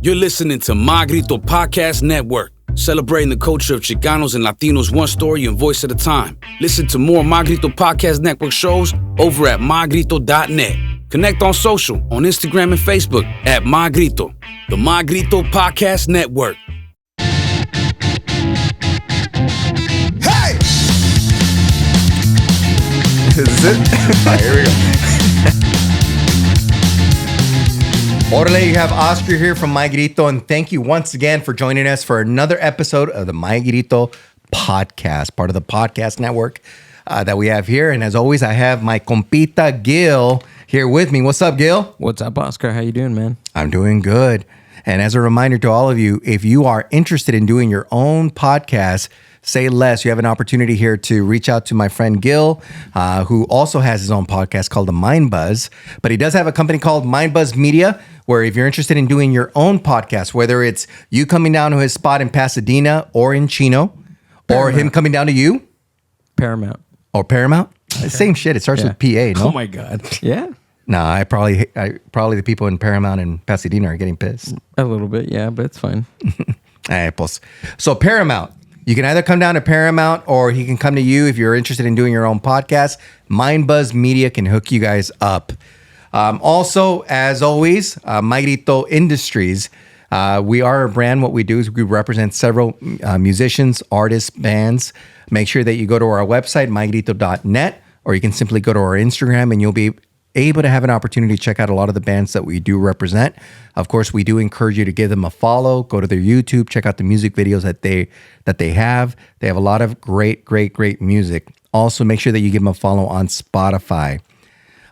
You're listening to Grito Podcast Network, celebrating the culture of Chicanos and Latinos one story and voice at a time. Listen to more Grito Podcast Network shows over at mygrito.net. Connect on social, on Instagram and Facebook at Grito, the Grito Podcast Network. Hey! This is it? All right, here we go. Orale, you have Oscar here from My Grito, and thank you once again for joining us for another episode of the My Grito podcast, part of the podcast network that we have here. And as always, I have my compita Gil here with me. What's up, Gil? What's up, Oscar? How you doing, man? I'm doing good. And as a reminder to all of you, if you are interested in doing your own podcast, say less. You have an opportunity here to reach out to my friend Gil, who also has his own podcast called The Mind Buzz. But he does have a company called Mind Buzz Media, where if you're interested in doing your own podcast, whether it's you coming down to his spot in Pasadena or in Chino, or him coming down to you. Paramount. Or Paramount. Okay. Same shit. It starts with PA, no? Oh, my God. Yeah. No, I probably the people in Paramount and Pasadena are getting pissed. A little bit, yeah, but it's fine. So Paramount. You can either come down to Paramount or he can come to you if you're interested in doing your own podcast. Mind Buzz Media can hook you guys up. Also, as always, My Grito Industries. We are a brand. What we do is we represent several musicians, artists, bands. Make sure that you go to our website, mygrito.net, or you can simply go to our Instagram and you'll be able to have an opportunity to check out a lot of the bands that we do represent. Of course, we do encourage you to give them a follow, go to their YouTube, check out the music videos that they have. They have a lot of great music. Also, make sure that you give them a follow on Spotify.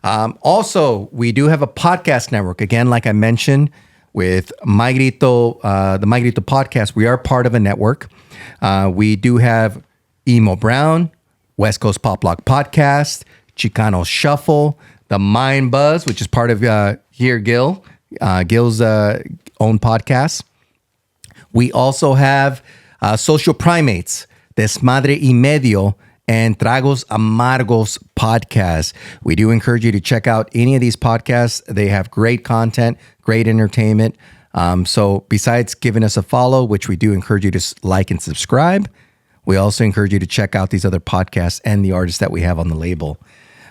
Also, we do have a podcast network. Again, like I mentioned, with My Grito, the My Grito podcast, we are part of a network. We do have Emo Brown, West Coast Pop Lock Podcast, Chicano Shuffle, The Mind Buzz, which is part of Gil's own podcast. We also have Social Primates, Desmadre y Medio, and Tragos Amargos podcast. We do encourage you to check out any of these podcasts. They have great content, great entertainment. So besides giving us a follow, which we do encourage you to like and subscribe, we also encourage you to check out these other podcasts and the artists that we have on the label.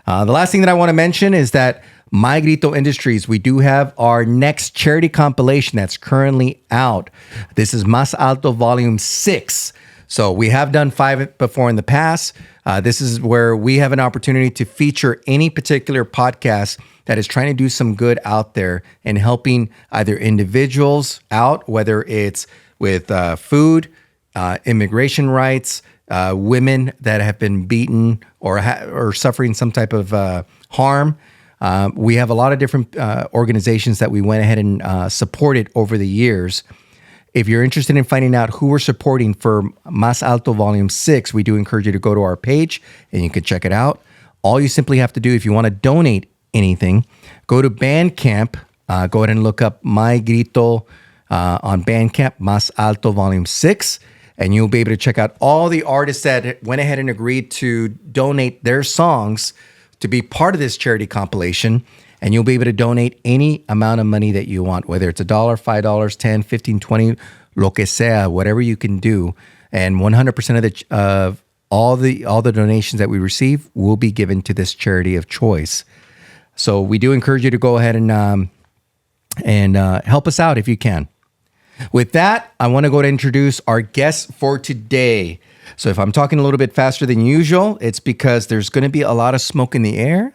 The last thing that I want to mention is that My Grito Industries, we do have our next charity compilation that's currently out. This is Más Alto Volume 6. So we have done 5 before in the past. This is where we have an opportunity to feature any particular podcast that is trying to do some good out there and helping either individuals out, whether it's with food, immigration rights, women that have been beaten or suffering some type of harm. We have a lot of different organizations that we went ahead and supported over the years. If you're interested in finding out who we're supporting for Más Alto Volume 6, we do encourage you to go to our page and you can check it out. All you simply have to do, if you want to donate anything, go to Bandcamp. Go ahead and look up My Grito on Bandcamp, Más Alto Volume 6, and you'll be able to check out all the artists that went ahead and agreed to donate their songs to be part of this charity compilation. And you'll be able to donate any amount of money that you want, whether it's $1, $5, $10, $15, $20, lo que sea, whatever you can do. And 100% of all the donations that we receive will be given to this charity of choice. So we do encourage you to go ahead and help us out if you can. With that, I want to go to introduce our guest for today. So if I'm talking a little bit faster than usual, it's because there's going to be a lot of smoke in the air.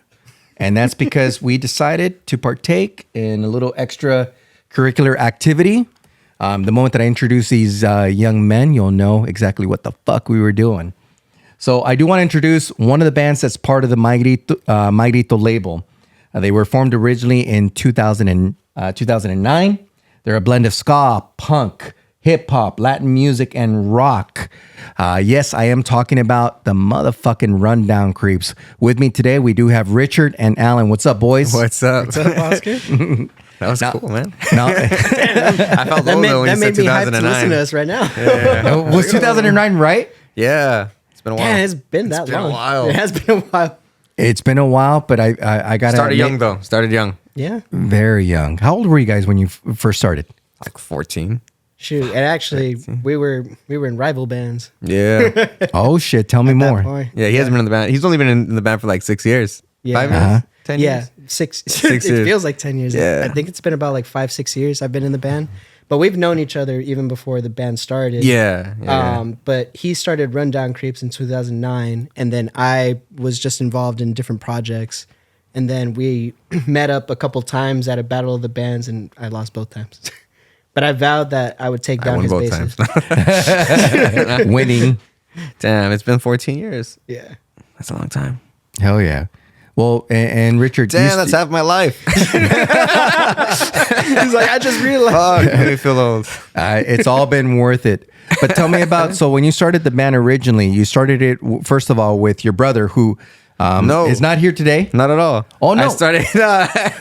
And that's because we decided to partake in a little extra curricular activity. The moment that I introduce these young men, you'll know exactly what the fuck we were doing. So I do want to introduce one of the bands that's part of the My Grito label. They were formed originally in 2009. They're a blend of ska, punk, hip hop, Latin music, and rock. Yes, I am talking about the motherfucking Rundown Kreeps. With me today, we do have Richard and Alan. What's up, boys? What's up? What's up, Oscar? That was cool, man. I felt low though when you said 2009. Hyped to listen to us right now. Yeah. Was 2009 right? Yeah. It's been a while. Yeah, it's been that long. A while. It has been a while. It's been a while, but I got Started young though. Started young. Yeah. Very young. How old were you guys when you first started? Like 14. Shoot, and actually, we were in rival bands. Yeah. Oh shit! Tell me at that more. point. Yeah, he hasn't been in the band. He's only been in the band for like 6 years. Yeah. 5 years? Uh-huh. 10 Yeah, years? 6. 6 It years. feels like 10 years. Yeah. I think it's been about like 5-6 years I've been in the band, but we've known each other even before the band started. Yeah. yeah. But he started Rundown Kreeps in 2009, and then I was just involved in different projects, and then we met up a couple times at a battle of the bands, and I lost both times. But I vowed that I would take I down won his both bassist. times. Winning. Damn, it's been 14 years. Yeah. That's a long time. Hell yeah. Well, and Richard, Damn, that's half my life. He's like, I just realized. Fuck, made me feel old. it's all been worth it. But tell me about, so when you started the band originally, you started it, first of all, with your brother who No. is not here today. Not at all. Oh, no. I started.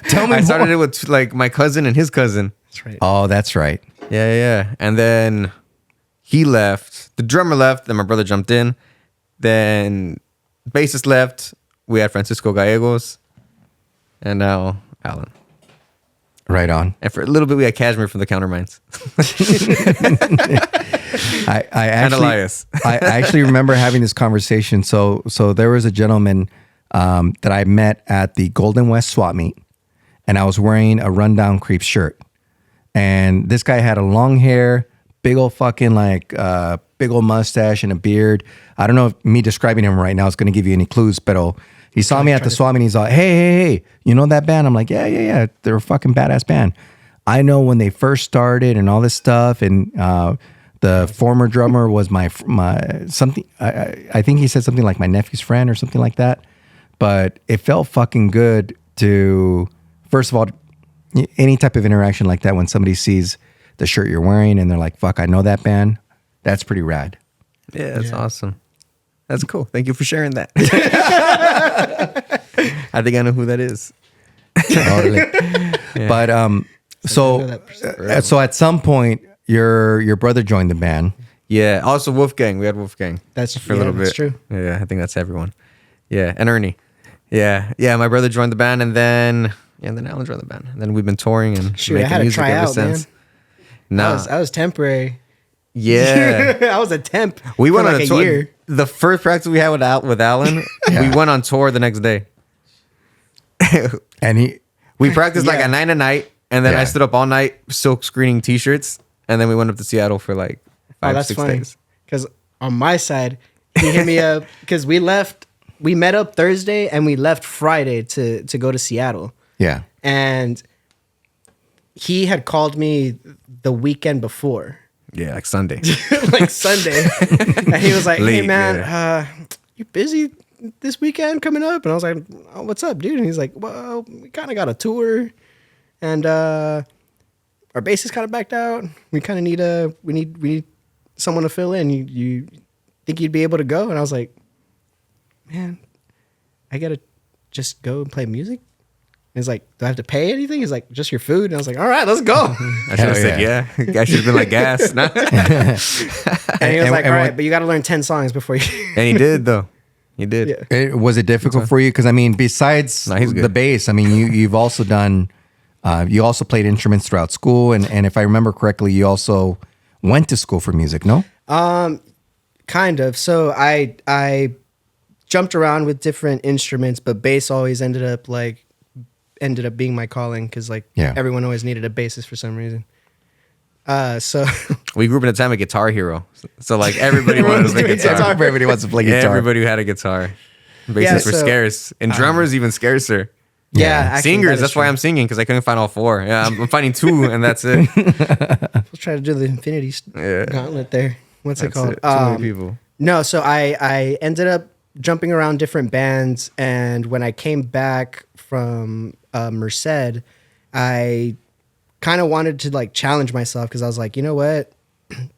Tell me I started more. it with like my cousin and his cousin. That's right. Oh, that's right. Yeah. And then he left. The drummer left. Then my brother jumped in. Then bassist left. We had Francisco Gallegos, and now Alan. Right on. And for a little bit, we had Cashmere from the Counterminds. I And actually, Elias. I actually remember having this conversation. So there was a gentleman that I met at the Golden West swap meet, and I was wearing a Rundown Kreeps shirt. And this guy had a long hair, big old fucking big old mustache and a beard. I don't know if me describing him right now is going to give you any clues, but he saw me at the swap meet. He's like, hey, you know that band? I'm like, yeah. They're a fucking badass band. I know when they first started and all this stuff, and the former drummer was my something. I think he said something like my nephew's friend or something like that. But it felt fucking good to, first of all, any type of interaction like that when somebody sees the shirt you're wearing and they're like, fuck, I know that band. That's pretty rad. Yeah, that's awesome. That's cool. Thank you for sharing that. I think I know who that is. Totally. But so at some point your brother joined the band. Yeah. Also, Wolfgang. We had Wolfgang. That's for a little bit. That's true. Yeah, I think that's everyone. Yeah, and Ernie. Yeah. My brother joined the band, and then Alan joined the band. And then we've been touring and Shoot, I making had to music try ever out, since. man. Nah. I was temporary. Yeah. I was a temp. We for went like on a tour. year. The first practice we had with Alan, we went on tour the next day. And We practiced like Yeah. at 9 at night, and then Yeah. I stood up all night silk screening T-shirts, and then we went up to Seattle for like 5-6 funny. days. Because on my side, he hit me up because we met up Thursday and we left Friday to go to Seattle. yeah. And he had called me the weekend before, Yeah, like Sunday. like Sunday. And he was like, hey Late, man, you busy this weekend coming up? And I was like, oh, what's up, dude? And he's like, well, we kind of got a tour and our bass is kind of backed out. We kind of need we need someone to fill in. You think you'd be able to go? And I was like, man, I gotta just go and play music. And he's like, do I have to pay anything? He's like, just your food. And I was like, all right, let's go. I should have said yeah. I should have been like gas. No. And he was like, all right, what- but you got to learn 10 songs before you. And he did though. He did. Yeah. Was it difficult for you? Because I mean, besides No, he's good. the bass, I mean, you've also done, you also played instruments throughout school, and if I remember correctly, you also went to school for music, no? Kind of. So I jumped around with different instruments, but bass always ended up being my calling because Yeah. everyone always needed a bassist for some reason. So We grew up in a time of Guitar Hero. So like everybody wanted to play It's hard guitar. for everybody wants to play guitar. Everybody who had a guitar. Bassists Yeah, were so- scarce. And drummers even scarcer. yeah, actually, Singers, that is that's why true. I'm singing, because I couldn't find all 4. Yeah, I'm finding 2 and that's it. We'll try to do the Infinity Yeah. Gauntlet there. What's it That's called? it. Too many people. No, so I ended up jumping around different bands, and when I came back from Merced, I kind of wanted to challenge myself because I was like, you know what?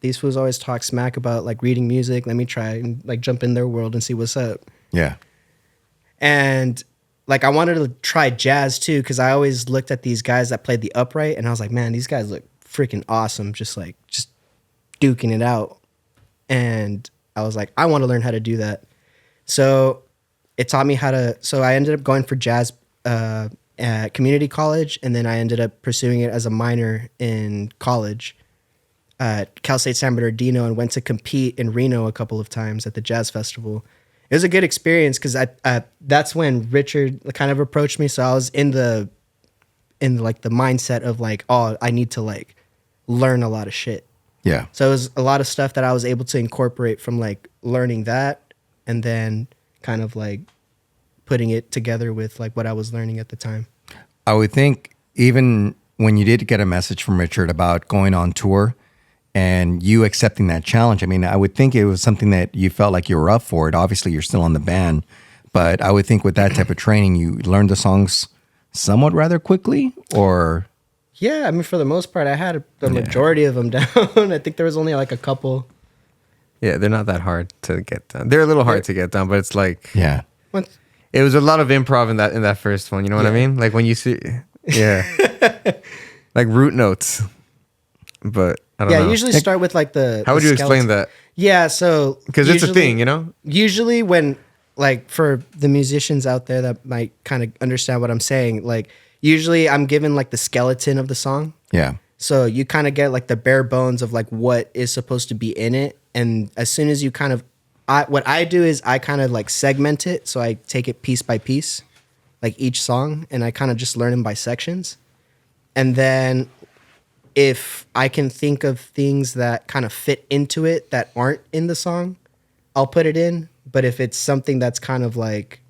These fools always talk smack about reading music. Let me try and jump in their world and see what's up. Yeah. And I wanted to try jazz too because I always looked at these guys that played the upright, and I was like, man, these guys look freaking awesome, just duking it out. And I was like, I want to learn how to do that. So it taught me how to. So I ended up going for jazz at community college, and then I ended up pursuing it as a minor in college at Cal State San Bernardino, and went to compete in Reno a couple of times at the jazz festival. It was a good experience because that's when Richard kind of approached me. So I was in the mindset of like, oh, I need to like learn a lot of shit. Yeah. So it was a lot of stuff that I was able to incorporate from like learning that, and then kind of like putting it together with like what I was learning at the time. I would think even when you did get a message from Richard about going on tour and you accepting that challenge, I mean, I would think it was something that you felt like you were up for it. Obviously, you're still on the band, but I would think with that type of training, you learned the songs somewhat rather quickly, or... Yeah, I mean, for the most part, I had the majority of them down. I think there was only like a couple. Yeah, they're not that hard to get done. They're a little hard to get done, but it's like... Yeah. It was a lot of improv in that first one, you know what I mean? Like when you see... Yeah. Like root notes. But I don't know. Yeah, I usually start with like the... How would you explain that? Yeah, so... Because it's a thing, you know? Usually when, like, for the musicians out there that might kind of understand what I'm saying, like, usually I'm given like the skeleton of the song. Yeah. So you kind of get like the bare bones of like what is supposed to be in it. And as soon as you kind of... what I do is I kind of like segment it. So I take it piece by piece, like each song, and I kind of just learn them by sections. And then if I can think of things that kind of fit into it that aren't in the song, I'll put it in. But if it's something that's kind of like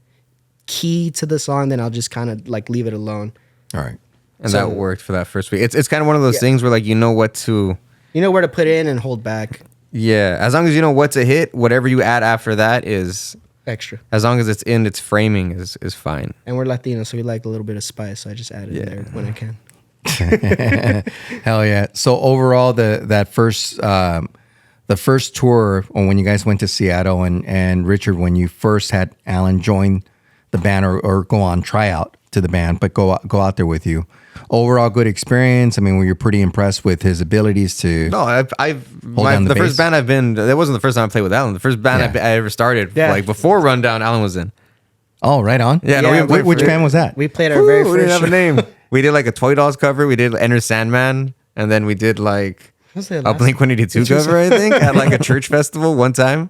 key to the song, then I'll just kind of like leave it alone. All right. And that worked for that first week. It's kind of one of those things where like you know what to... You know where to put in and hold back. Yeah. As long as you know what to hit, whatever you add after that is... Extra. As long as it's in its framing is fine. And we're Latino, so we like a little bit of spice, so I just add it in there when I can. Hell yeah. So overall, the first tour, or when you guys went to Seattle, and Richard, when you first had Alan join the band or go on tryout to the band, but go out there with you, overall good experience. I mean, were you pretty impressed with his abilities to... No, the first band I've been... That wasn't the first time I played with Alan. The first band I ever started, like before Rundown, Alan was in. Oh, right on. Yeah, Yeah, no, Which band was that? We played our very first we didn't have a show. name. We did like a Toy Dolls cover. We did Enter Sandman. And then we did like Was it a last- Blink-182 cover, I think, at like a church festival one time.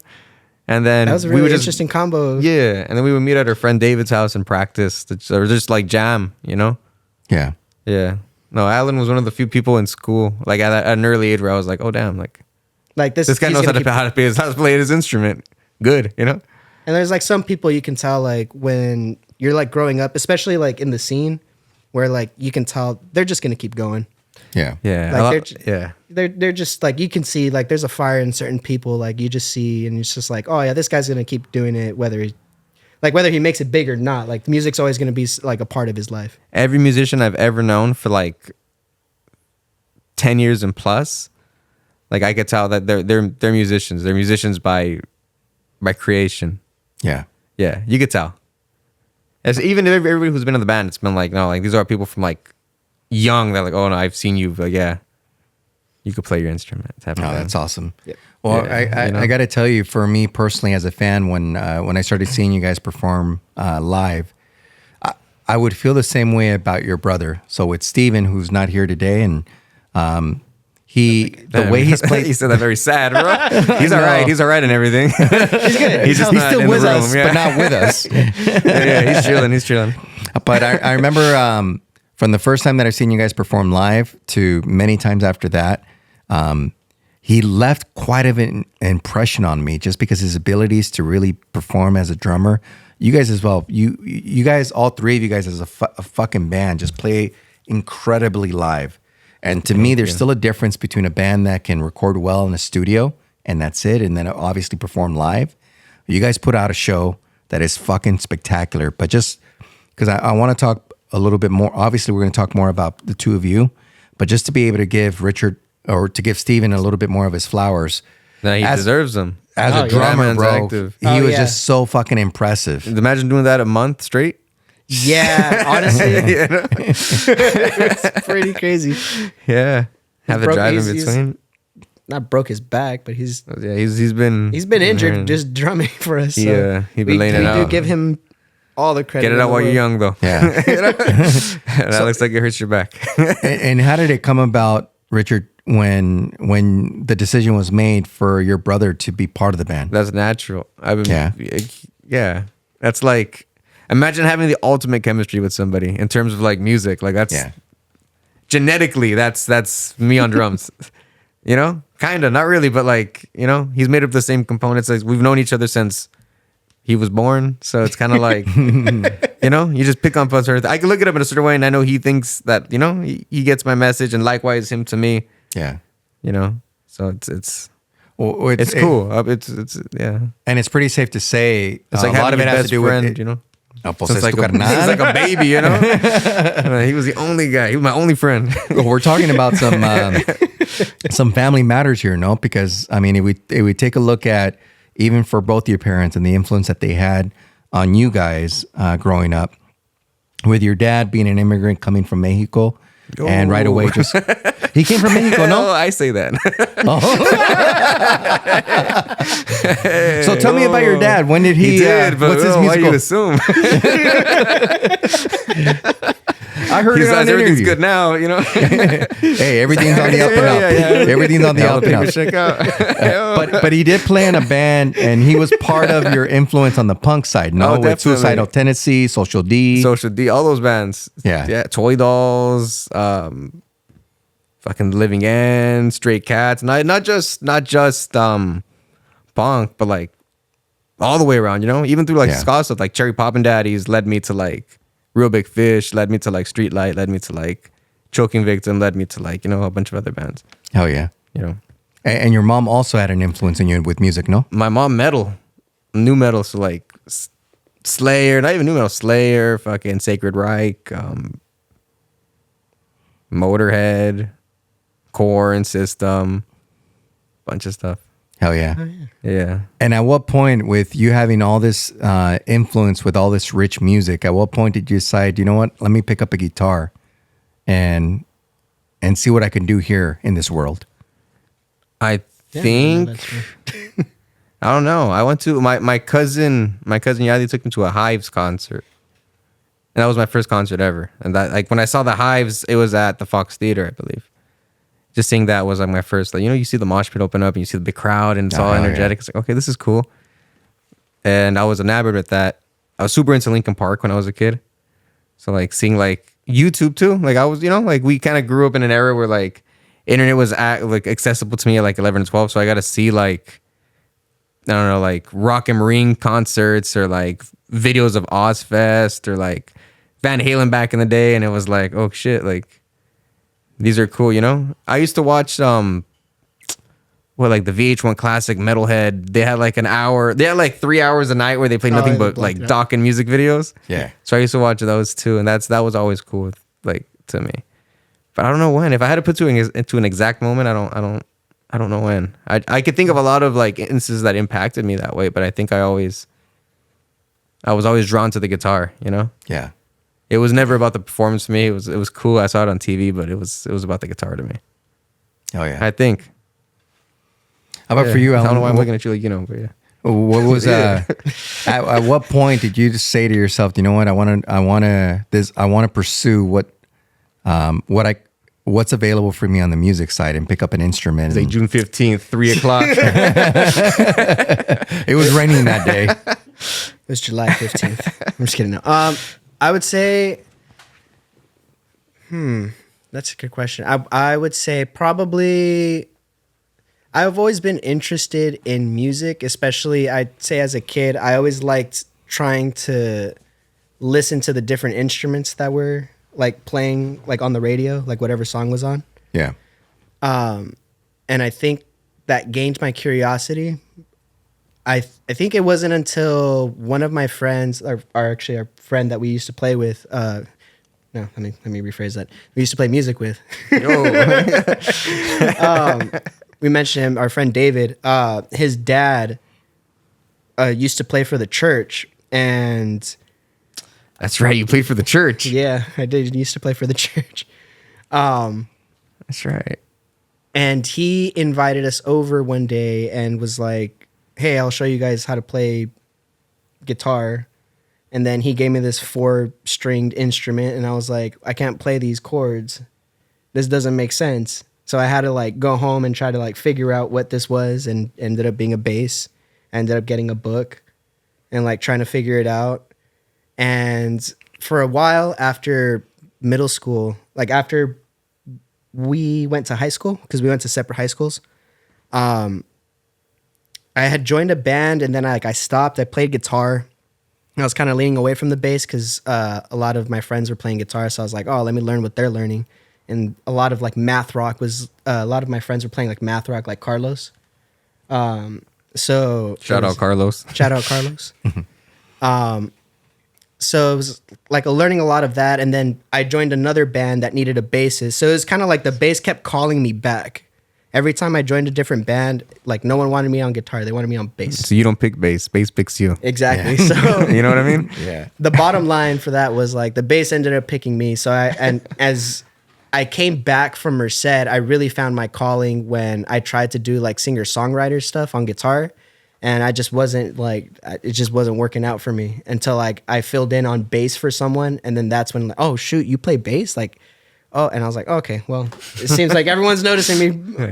And then That was a really interesting combo. Yeah, and then we would meet at our friend David's house and practice, or just like jam, you know? Yeah. Yeah. No, Alan was one of the few people in school, like at an early age, where I was like, oh damn, like Like this guy he's knows how gonna to play his instrument. Good, you know? And there's like some people you can tell like when you're like growing up, especially like in the scene, where like you can tell they're just gonna keep going. Yeah. Yeah. Like they're just like, you can see like there's a fire in certain people, like you just see, and it's just like, oh yeah, this guy's gonna keep doing it whether he makes it big or not. Like the music's always gonna be like a part of his life. Every musician I've ever known for like 10 years and plus, like I could tell that they're musicians. They're musicians by creation. Yeah. Yeah, you could tell. Even everybody who's been in the band, it's been like, no, like these are people from like young that like, oh no, I've seen you, like yeah, you could play your instrument. Oh, that's awesome. Yep. Well, Yeah, I got to tell you, for me personally, as a fan, when I started seeing you guys perform live, I would feel the same way about your brother. So with Steven, who's not here today, and the way he's played, he said that very sad, bro. He's all right. He's all right and everything. He's good. He's just he's not still in with the room, us, yeah. but not with us. yeah, he's chilling. He's chilling. But I remember from the first time that I've seen you guys perform live to many times after that, he left quite an impression on me just because his abilities to really perform as a drummer. You guys as well. You guys, all three of you guys as a fucking band, just play incredibly live. And to me, there's still a difference between a band that can record well in a studio and that's it, and then obviously perform live. You guys put out a show that is fucking spectacular. But just because I want to talk a little bit more, obviously we're going to talk more about the two of you, but just to be able to give Richard or to give Steven a little bit more of his flowers. No, he deserves them. As a drummer, Man's bro, active. he was just so fucking impressive. Imagine doing that a month straight. Yeah, honestly, it's pretty crazy. Yeah, have the drive in between. Not broke his back, but he's Yeah, he's been injured just drumming for us. So he'd been laying it we out. do give him all the credit. Get it in out the while you're world. young, though. Yeah. That looks like it hurts your back. And how did it come about, Richard, when the decision was made for your brother to be part of the band? That's natural. Yeah. Yeah. That's like, imagine having the ultimate chemistry with somebody in terms of like music. Like that's genetically, that's me on drums. You know, kind of, not really, but like, you know, he's made up the same components. Like we've known each other since he was born, so it's kind of like, you know, you just pick up on certain. I can look at him in a certain way, and I know he thinks that, you know, he gets my message, and likewise him to me. Yeah. You know, so it's Well, it's cool. It's yeah. And it's pretty safe to say It's like a lot of it has to best do friend, with you know. Oh, pues Since es tu carnal. he's like a baby, you know. He was the only guy. He was my only friend. Well, we're talking about some family matters here, no? Because I mean, if we take a look at even for both your parents and the influence that they had on you guys growing up, with your dad being an immigrant coming from Mexico, and right away just he came from Mexico, No, no? I say that. So tell me about your dad. When did he? He did, but what's his why you musical? assume? I heard it on an Everything's interview. good now, you know. Hey, everything's on the up and up. Everything's on the up and up. Check out. But he did play in a band, and he was part of your influence on the punk side, no? Oh, With definitely. Suicidal Tendency, Social D. Social D, all those bands. Yeah. Toy Dolls, fucking Living End, Stray Cats. Not just punk, but like all the way around, you know? Even through like ska stuff, like Cherry Poppin' Daddies led me to like Real Big Fish, led me to like Streetlight, led me to like Choking Victim, led me to like, you know, a bunch of other bands. Hell yeah. You know. And your mom also had an influence in you with music, no? My mom new metal, so like Slayer, not even new metal, Slayer, fucking Sacred Reich, Motorhead, Korn, System, bunch of stuff. Hell yeah. Yeah. And at what point, with you having all this influence with all this rich music, at what point did you decide, you know what, let me pick up a guitar and see what I can do here in this world? I think I don't know. I went to my cousin Yadi took me to a Hives concert. And that was my first concert ever. And that, like, when I saw the Hives, it was at the Fox Theater, I believe. Just seeing that was like my first, like, you know, you see the mosh pit open up and you see the big crowd and it's all energetic. Yeah. It's like, okay, this is cool. And I was enamored with that. I was super into Linkin Park when I was a kid. So like seeing like YouTube too. Like I was, you know, like we kind of grew up in an era where like internet was like accessible to me at like 11 or 12. So I got to see like, I don't know, like Rock and Ring concerts or like videos of Ozfest or like Van Halen back in the day. And it was like, oh shit, like these are cool, you know? I used to watch like the VH1 Classic Metalhead. They had like an hour, they had like 3 hours a night where they played nothing but like doc and music videos. Yeah. So I used to watch those too. And that was always cool, like to me. But I don't know when. If I had to put into an exact moment, I don't know when. I could think of a lot of like instances that impacted me that way, but I think I was always drawn to the guitar, you know? Yeah. It was never about the performance to me. It was cool. I saw it on TV, but it was about the guitar to me. Oh yeah. I think. How about for you, Alan? I don't know why I'm looking at you like, you know, but yeah. What was at what point did you just say to yourself, you know what, I want to pursue what's available for me on the music side and pick up an instrument? It's like June 15th, 3 o'clock. It was raining that day. It was July 15th. I'm just kidding. No. I would say, that's a good question. I would say probably, I've always been interested in music, especially I'd say as a kid, I always liked trying to listen to the different instruments that were like playing like on the radio, like whatever song was on. Yeah. And I think that gained my curiosity. I think it wasn't until one of my friends, or actually our friend that we used to play with, no, let me rephrase that. We used to play music with. We mentioned him, our friend David. His dad used to play for the church, and That's right. You played for the church. yeah, I did. He used to play for the church. That's right. And he invited us over one day and was like, hey, I'll show you guys how to play guitar. And then he gave me this 4-stringed instrument, and I was like, I can't play these chords. This doesn't make sense. So I had to like go home and try to like figure out what this was, and ended up being a bass. I ended up getting a book and like trying to figure it out. And for a while after middle school, like after we went to high school, because we went to separate high schools, I had joined a band, and then I stopped. I played guitar. I was kind of leaning away from the bass because a lot of my friends were playing guitar. So I was like, oh, let me learn what they're learning. And a lot of like math rock was, a lot of my friends were playing like math rock, like Carlos. So Shout out Carlos. Shout out Carlos. So it was like learning a lot of that. And then I joined another band that needed a bassist. So it was kind of like the bass kept calling me back. Every time I joined a different band, like no one wanted me on guitar. They wanted me on bass. So you don't pick bass. Bass picks you. Exactly. So You know what I mean? Yeah. the bottom line for that was like the bass ended up picking me. So as I came back from Merced, I really found my calling when I tried to do like singer-songwriter stuff on guitar. And I just wasn't like, it just wasn't working out for me until like I filled in on bass for someone. And then that's when, like, oh shoot, you play bass? Like, oh, and I was like, okay, well, it seems like everyone's noticing me,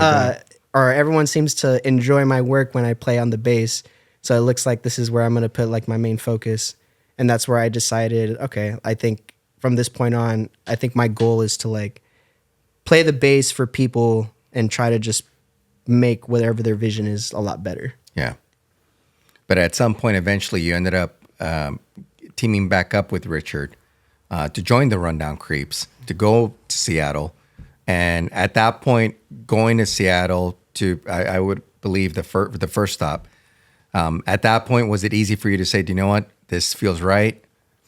or everyone seems to enjoy my work when I play on the bass. So it looks like this is where I'm going to put like my main focus. And that's where I decided, okay, I think from this point on, I think my goal is to like play the bass for people and try to just make whatever their vision is a lot better. Yeah. But at some point, eventually, you ended up teaming back up with Richard to join the Rundown Kreeps, to go to Seattle. And at that point, going to Seattle to, I would believe, the first stop, at that point, was it easy for you to say, do you know what? This feels right.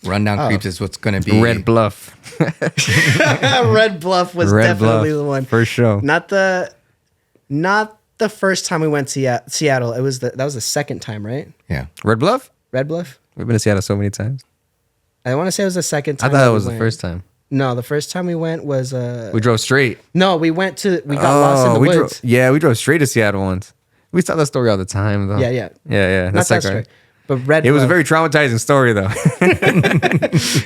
Rundown Kreeps is what's going to be. Red Bluff. Red Bluff was definitely the one. For sure. Not the first time we went to Seattle. That was the second time, right? Yeah. Red Bluff? Red Bluff. We've been to Seattle so many times. I want to say it was the second I time. thought it we was the went. first time. No, the first time we went was We drove straight. No, we got lost in the woods. We drove straight to Seattle once. We tell that story all the time, though. Yeah. Yeah. Not that story. But Red It was a Bluff, very traumatizing story, though.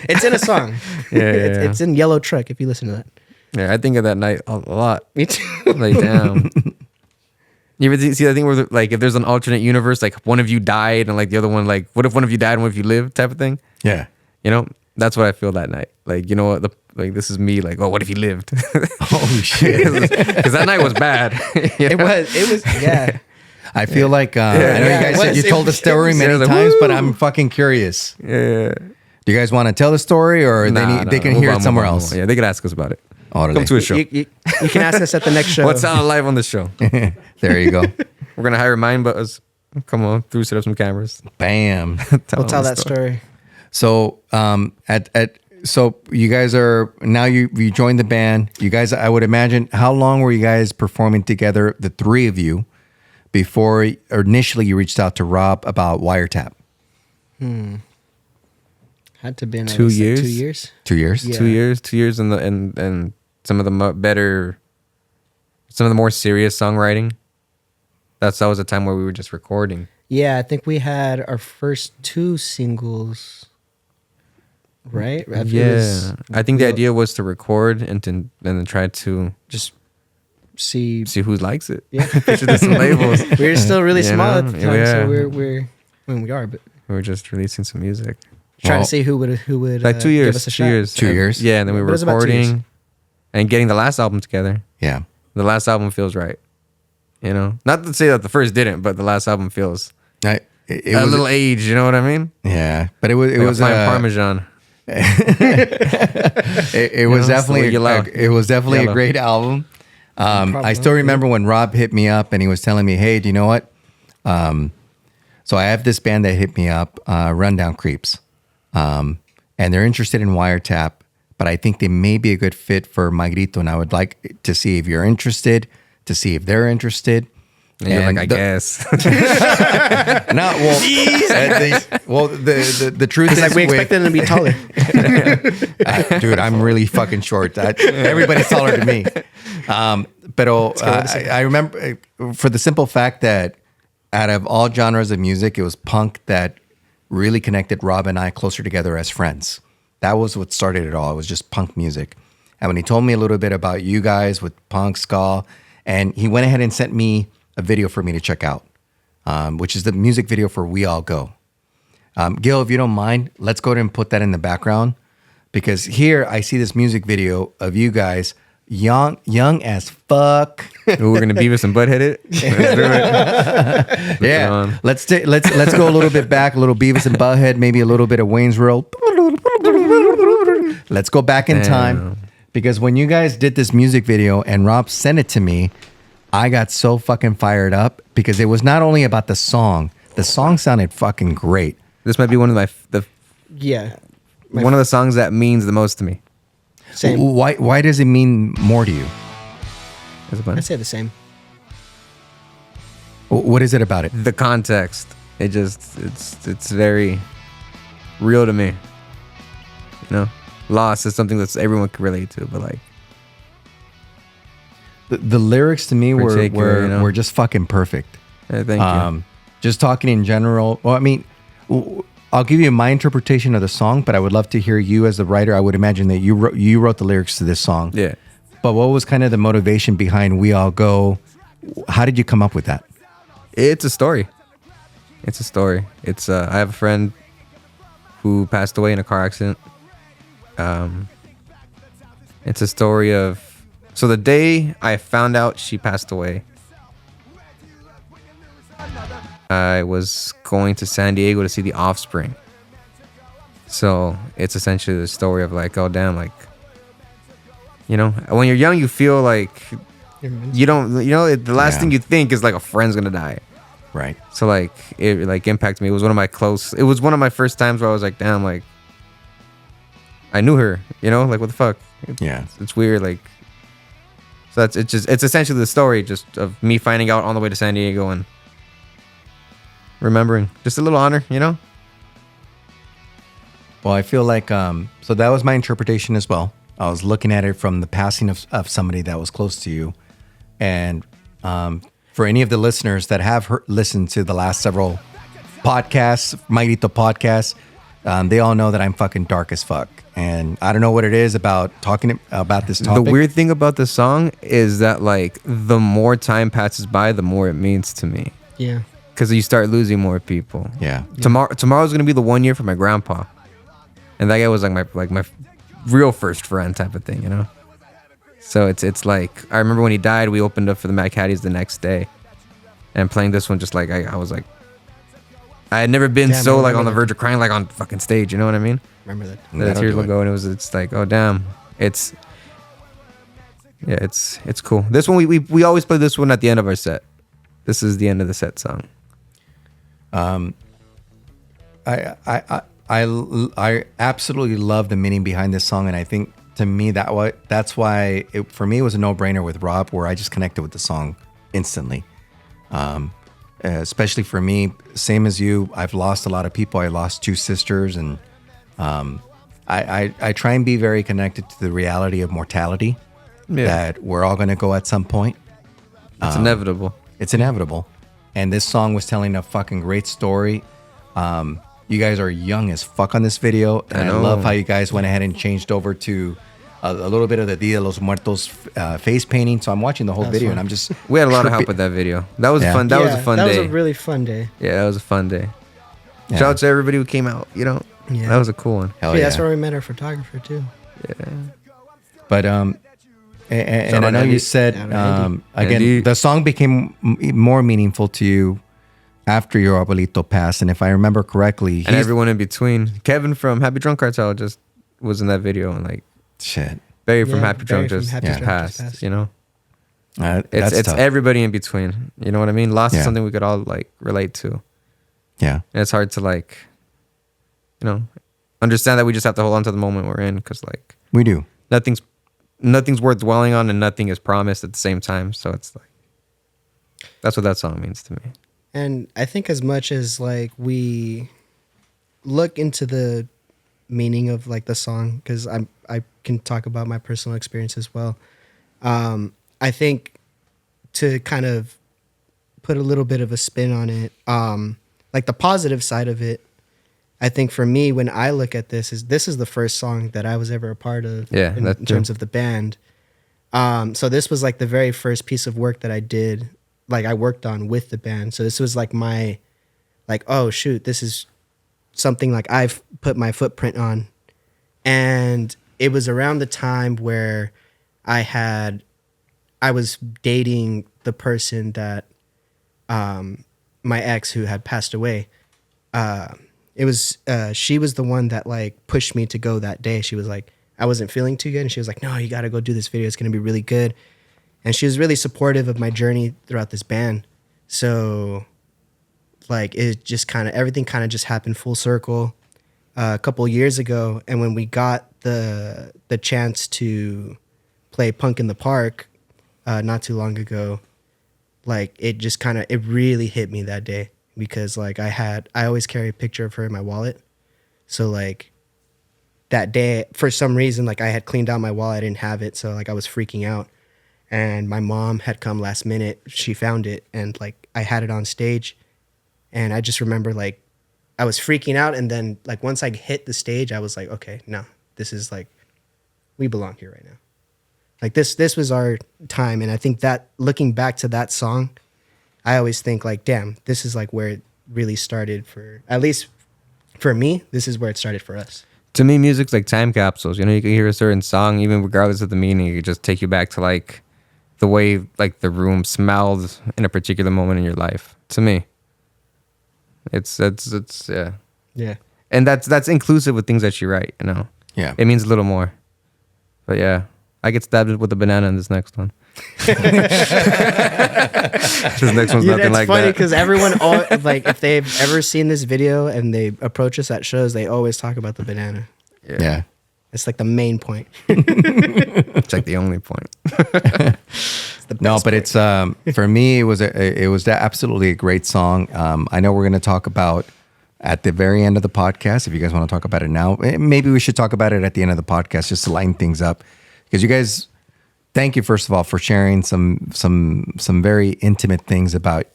it's in a song. Yeah. It's in Yellow Truck if you listen to that. Yeah, I think of that night a lot. Me too. Like, damn. You ever see that thing where, like, if there's an alternate universe, like, one of you died and, like, the other one, like, what if one of you died and one of you lived type of thing? Yeah. You know? That's what I feel that night. Like, you know what? This is me. Like, oh, what if he lived? Oh, shit. Because that night was bad. It was. Yeah. I feel like, I know you guys said you told the story many like, times, but woo. I'm fucking curious. Yeah. Do you guys want to tell the story, or they can hear it somewhere else? Yeah, they could ask us about it. Orale. Come to a show. You can ask us at the next show. What's on live on the show? There you go. We're gonna hire Mind Buzz. Come on through, set up some cameras. Bam. We'll tell that story. So so you guys are now you joined the band. You guys, I would imagine, how long were you guys performing together, the three of you, before or initially you reached out to Rob about Wiretap? Had to been 2 years. 2 years. 2 years. Yeah. 2 years. 2 years, and some of the some of the more serious songwriting. That was a time where we were just recording. Yeah, I think we had our first 2 singles. Right? I think the idea was to record and then try to just see who likes it. Yeah. Pitch it to some labels. We were still really You small know? at the time, Yeah. so we are, but We were just releasing some music. trying Well, to see who would Like 2 years. give us a 2 shot. years. 2 years? Yeah, and then we But were it was about 2 years. recording and getting the last album together. Yeah. The last album feels right. You know? Not to say that the first didn't, but the last album feels It a was little age, you know what I mean? yeah, but it was Like a fine Parmesan. it was know, definitely so it was definitely a yellow. great album. I Probably. still remember when Rob hit me up and he was telling me, "Hey, do you know what? So I have this band that hit me up, Rundown Kreeps, and they're interested in Wiretap, but I think they may be a good fit for my Grito, and I would like to see if you're interested, to see if they're interested." And you're like, I the- guess. No, well, the truth It's is, like we expected them to be taller. dude, I'm really fucking short. Everybody's taller than me. But I remember, for the simple fact that out of all genres of music, it was punk that really connected Rob and I closer together as friends. That was what started it all. It was just punk music. And when he told me a little bit about you guys with punk, ska, and he went ahead and sent me a video for me to check out, which is the music video for We All Go. Gil, if you don't mind, let's go ahead and put that in the background, because here I see this music video of you guys young as fuck. Ooh, we're gonna Beavis and Butthead it. Let's do it. Yeah, let's go a little bit back, a little Beavis and Butthead, maybe a little bit of Wayne's World. Let's go back in time, because when you guys did this music video and Rob sent it to me, I got so fucking fired up, because it was not only about the song. The song sounded fucking great. This might be one of Yeah. one of the songs that means the most to me. Same. Why does it mean more to you? Is it fun? I'd say the same. What is it about it? The context. It's very real to me. You know, loss is something that everyone can relate to, but like The lyrics to me were Particular, you know? were just fucking perfect. thank you. Just talking in general. Well, I mean, I'll give you my interpretation of the song, but I would love to hear you as the writer. I would imagine that you wrote the lyrics to this song. Yeah. But what was kind of the motivation behind We All Go? How did you come up with that? It's a story. It's a story. It's I have a friend who passed away in a car accident. It's a story of, so the day I found out she passed away, I was going to San Diego to see The Offspring. So it's essentially the story of like, oh damn, like, you know, when you're young, you feel like you don't, you know, the last thing you think is like a friend's gonna die. Right. So like it like impacted me. It was one of my first times where I was like, damn, like I knew her, you know, like what the fuck? It's weird, like. So it's essentially the story just of me finding out on the way to San Diego and remembering. Just a little honor, you know? Well, I feel like so that was my interpretation as well. I was looking at it from the passing of somebody that was close to you, and for any of the listeners that have listened to the last several podcasts, My Grito podcast, they all know that I'm fucking dark as fuck. And I don't know what it is about talking about this topic. The weird thing about the song is that like the more time passes by, the more it means to me. Yeah. Because you start losing more people. Yeah. Tomorrow's gonna be the 1 year for my grandpa, and that guy was like my real first friend type of thing, you know. So it's like I remember when he died, we opened up for the Mad Caddies the next day, and playing this one just like I was like, I had never been so like on the verge of crying like on fucking stage, you know what I mean? Remember that. The tears will go, and it's like, oh damn, it's cool. This one we always play this one at the end of our set. This is the end of the set song. I absolutely love the meaning behind this song, and I think to me that's why for me it was a no-brainer with Rob, where I just connected with the song instantly. Especially for me, same as you, I've lost a lot of people. I lost 2 sisters, and I try and be very connected to the reality of mortality, that we're all going to go at some point. It's inevitable. It's inevitable. And this song was telling a fucking great story. You guys are young as fuck on this video. And I love how you guys went ahead and changed over to a little bit of the Dia de los Muertos face painting. So I'm watching the whole video and I'm just... We had a lot of help with that video. That was fun. That was a fun day. That was a really fun day. Yeah, that was a fun day. Yeah. Shout out to everybody who came out, you know. Yeah. That was a cool one. Hell yeah. That's where we met our photographer too. Yeah. But and I know you said again, the song became more meaningful to you after your abuelito passed, and if I remember correctly, and everyone in between. Kevin from Happy Drunk Cartel just was in that video, and like shit. Barry from Happy Drunk just passed. You know, it's everybody in between. You know what I mean? Loss is something we could all like relate to. Yeah, and it's hard to like, you know, understand that we just have to hold on to the moment we're in, because like we do. Nothing's worth dwelling on, and nothing is promised at the same time. So it's like, that's what that song means to me. And I think as much as like we look into the meaning of like the song, because I can talk about my personal experience as well. I think to kind of put a little bit of a spin on it, like the positive side of it I think for me, when I look at this is the first song that I was ever a part of. Yeah, in terms of the band. So this was like the very first piece of work that I did, like I worked on with the band. So this was like my, like, oh shoot, this is something like I've put my footprint on. And it was around the time where I was dating the person that, my ex who had passed away. She was the one that like pushed me to go that day. She was like, I wasn't feeling too good. And she was like, no, you got to go do this video. It's going to be really good. And she was really supportive of my journey throughout this band. So like it just kind of, everything kind of just happened full circle a couple years ago. And when we got the chance to play Punk in the Park not too long ago, like it just kind of, it really hit me that day because like I always carry a picture of her in my wallet. So like that day, for some reason, like I had cleaned out my wallet, I didn't have it. So like I was freaking out and my mom had come last minute. She found it and like I had it on stage and I just remember like I was freaking out. And then like once I hit the stage, I was like, okay, no, this is like, we belong here right now. Like this was our time. And I think that looking back to that song, I always think like, damn, this is like where it really started for, at least for me, this is where it started for us. To me, music's like time capsules. You know, you can hear a certain song, even regardless of the meaning, it could just take you back to like the way like the room smelled in a particular moment in your life. To me, it's yeah. Yeah. And that's inclusive with things that you write. You know. Yeah. It means a little more. But yeah, I get stabbed with a banana in this next one. This next one's nothing like funny that. because everyone, like, if they've ever seen this video and they approach us at shows, they always talk about the banana. Yeah. It's like the main point. It's like the only point. No, but it's for me, it was absolutely a great song. I know we're going to talk about at the very end of the podcast. If you guys want to talk about it now, maybe we should talk about it at the end of the podcast just to lighten things up. Because you guys, thank you first of all for sharing some very intimate things about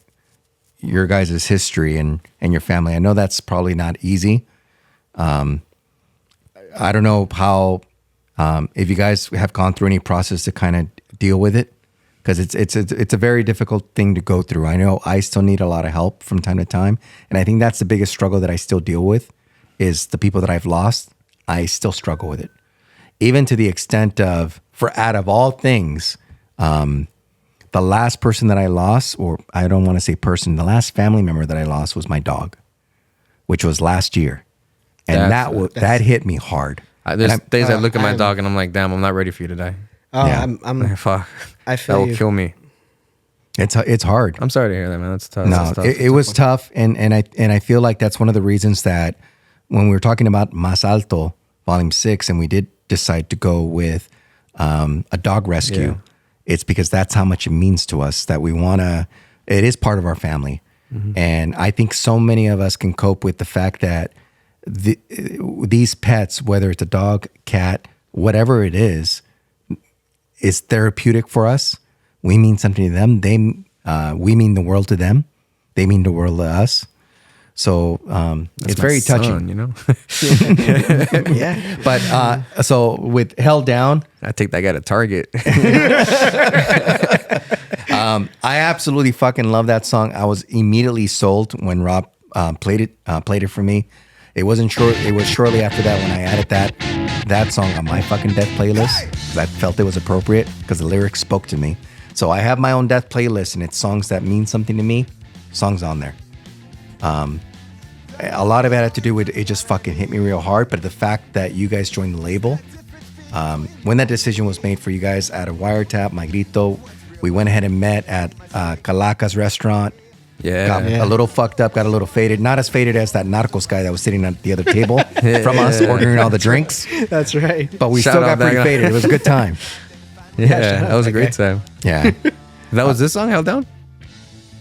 your guys' history and your family. I know that's probably not easy. I don't know how if you guys have gone through any process to kind of deal with it, because it's a very difficult thing to go through. I know I still need a lot of help from time to time, and I think that's the biggest struggle that I still deal with is the people that I've lost. I still struggle with it, even to the extent of, for out of all things, the last person that I lost, or I don't want to say person, the last family member that I lost was my dog, which was last year. And that hit me hard. There's days I look at my dog and I'm like, damn, I'm not ready for you to die. Oh, Yeah. Fuck. I feel That will you. kill me. It's hard. I'm sorry to hear that, man. That's tough. No, That's tough. it was tough, and I feel like that's one of the reasons that when we were talking about Más Alto Volume 6, and we did decide to go with a dog rescue, Yeah. it's because that's how much it means to us that we want to. It is part of our family, and I think so many of us can cope with the fact that these pets, whether it's a dog, cat, whatever it is therapeutic for us. We mean something to them. We mean the world to them. They mean the world to us. So it's my very son, touching, you know. Yeah. But so with Held Down, I take that guy to Target. I absolutely fucking love that song. I was immediately sold when Rob played it for me. It wasn't sure. It was shortly after that when I added that song on my fucking death playlist because I felt it was appropriate because the lyrics spoke to me. So I have my own death playlist and it's songs that mean something to me. Songs on there. A lot of it had to do with it just fucking hit me real hard. But the fact that you guys joined the label, when that decision was made for you guys at a Wiretap, My Grito, we went ahead and met at Calaca's restaurant. Got a little fucked up, got a little faded. Not as faded as that Narcos guy that was sitting at the other table from us ordering all the drinks. That's right. But we Shout still out got pretty that guy. faded. It was a good time. Yeah, that was a great time. Yeah. That was this song, Held Down?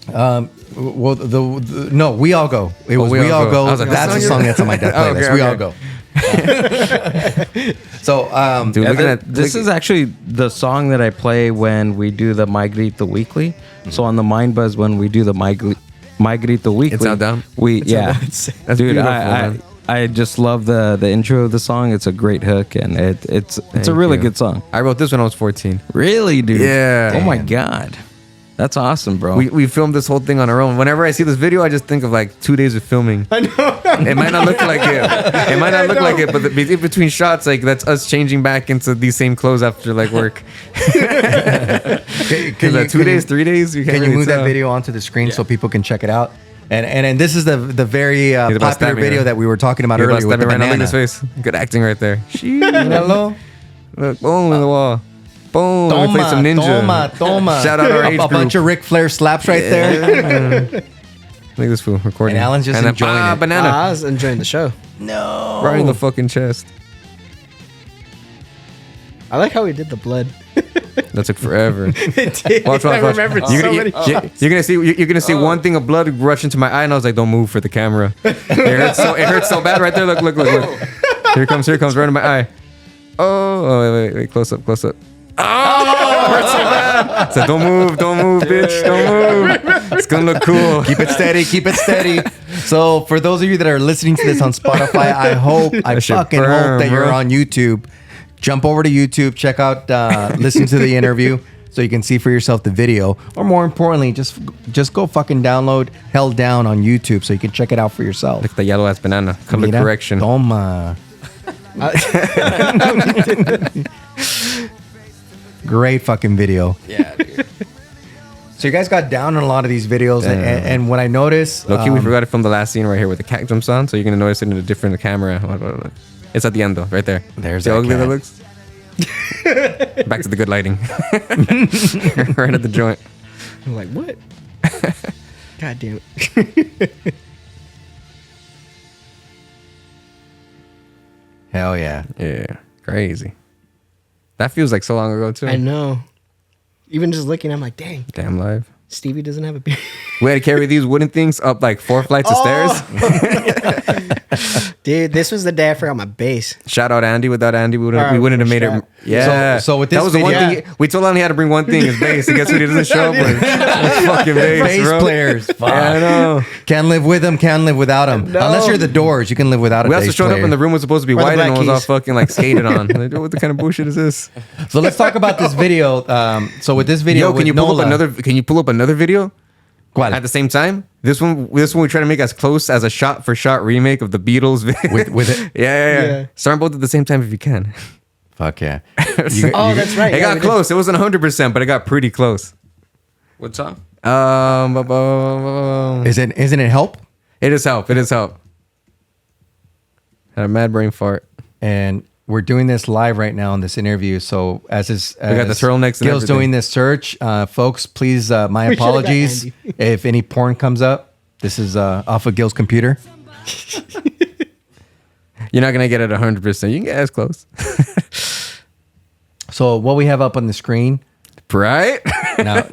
Well, no, We All Go. It was We All Go. I was like, That's the song that's on my death Oh, playlist. okay, We All okay. Go. So, Dude, looking at This is actually the song that I play when we do the My Grito Weekly. So on the Mind Buzz, when we do the My Grito Weekly, It's Held Down? That's beautiful, man. I just love the intro of the song. It's a great hook, and it's a really you. good song. I wrote this when I was 14. Really, dude? Yeah. Oh my god, that's awesome, bro. We filmed this whole thing on our own. Whenever I see this video, I just think of like 2 days of filming. I know. It might not look like it. It might not look like it, but in between shots, like that's us changing back into these same clothes after like work. Because 2 days, 3 days, you can't Can you really move tell. that video onto the screen so people can check it out? And this is the very He's about to popular stab me, video right? that we were talking about You're about earlier to with stab the me right now. Look banana. at his face. Good acting right there. Hello. Look, boom in the wall. Boom. Let me play some ninja. Toma. Shout out our age A bunch group. of Ric Flair slaps right there. Look at this fool recording. And Alan's just then, enjoying it. Banana. I was enjoying the show. No. Right in the fucking chest. I like how we did the blood. That took forever. Watch. I remembered You're so gonna, many shots. you're gonna see. You're gonna see one thing of blood rush into my eye, and I was like, "Don't move for the camera." It hurts so bad right there. Look. Here it comes right in my eye. Oh, wait, close up. Oh, it hurts so bad. So don't move, bitch, don't move. It's gonna look cool. Keep it steady. So for those of you that are listening to this on Spotify, I shit fucking burn, hope that you're bro. on YouTube. Jump over to YouTube, check out, listen to the interview so you can see for yourself the video. Or more importantly, just go fucking download Held Down on YouTube so you can check it out for yourself. Look at the yellow ass banana. Color Mira, correction. Toma. Great fucking video. yeah, dude. So you guys got down on a lot of these videos, and what I noticed, Look, we forgot to film the last scene right here where the cat jumps on, so you're gonna notice it in a different camera. Look. It's at the end though, right there. There's See how that ugly that cat. looks. Back to the good lighting. Right at the joint. I'm like, what? God damn it. hell yeah. Yeah, crazy. That feels like so long ago too. I know. Even just looking, I'm like, dang, Damn live. Stevie doesn't have a beard. We had to carry these wooden things up like 4 flights of stairs. Dude, this was the day I forgot my bass. Shout out Andy. Without Andy, we Alright, wouldn't have made it. shout. Yeah. So with that this was the one video- thing we told him he had to bring one thing: his bass. And guess what? He doesn't show up with It's fucking bass, Bass bro. players. Fuck. Yeah, I know. Can't live with them, can't live without them. No. Unless you're the Doors, you can live without a We also bass showed player. up and the room was supposed to be Or the white Black and it was all Keys. fucking like skated on. Like, what the kind of bullshit is this? So let's talk about this video. So with this video, Yo, can with you pull Nola, up another? Can you pull up another video ¿Cuál? at the same time? This one we try to make as close as a shot for shot remake of the Beatles. with it? Yeah. Start both at the same time if you can. Fuck yeah. Oh, that's right. It Yeah, got we did. close. It wasn't 100%, but it got pretty close. What song? Isn't it Help? It is help. Had a mad brain fart. And we're doing this live right now in this interview. So as got the turtlenecks and Gil's everything. doing this search, folks, please, my We should've got apologies Andy. if any porn comes up. This is off of Gil's computer. You're not gonna get it 100%. You can get as close, So what we have up on the screen right? now.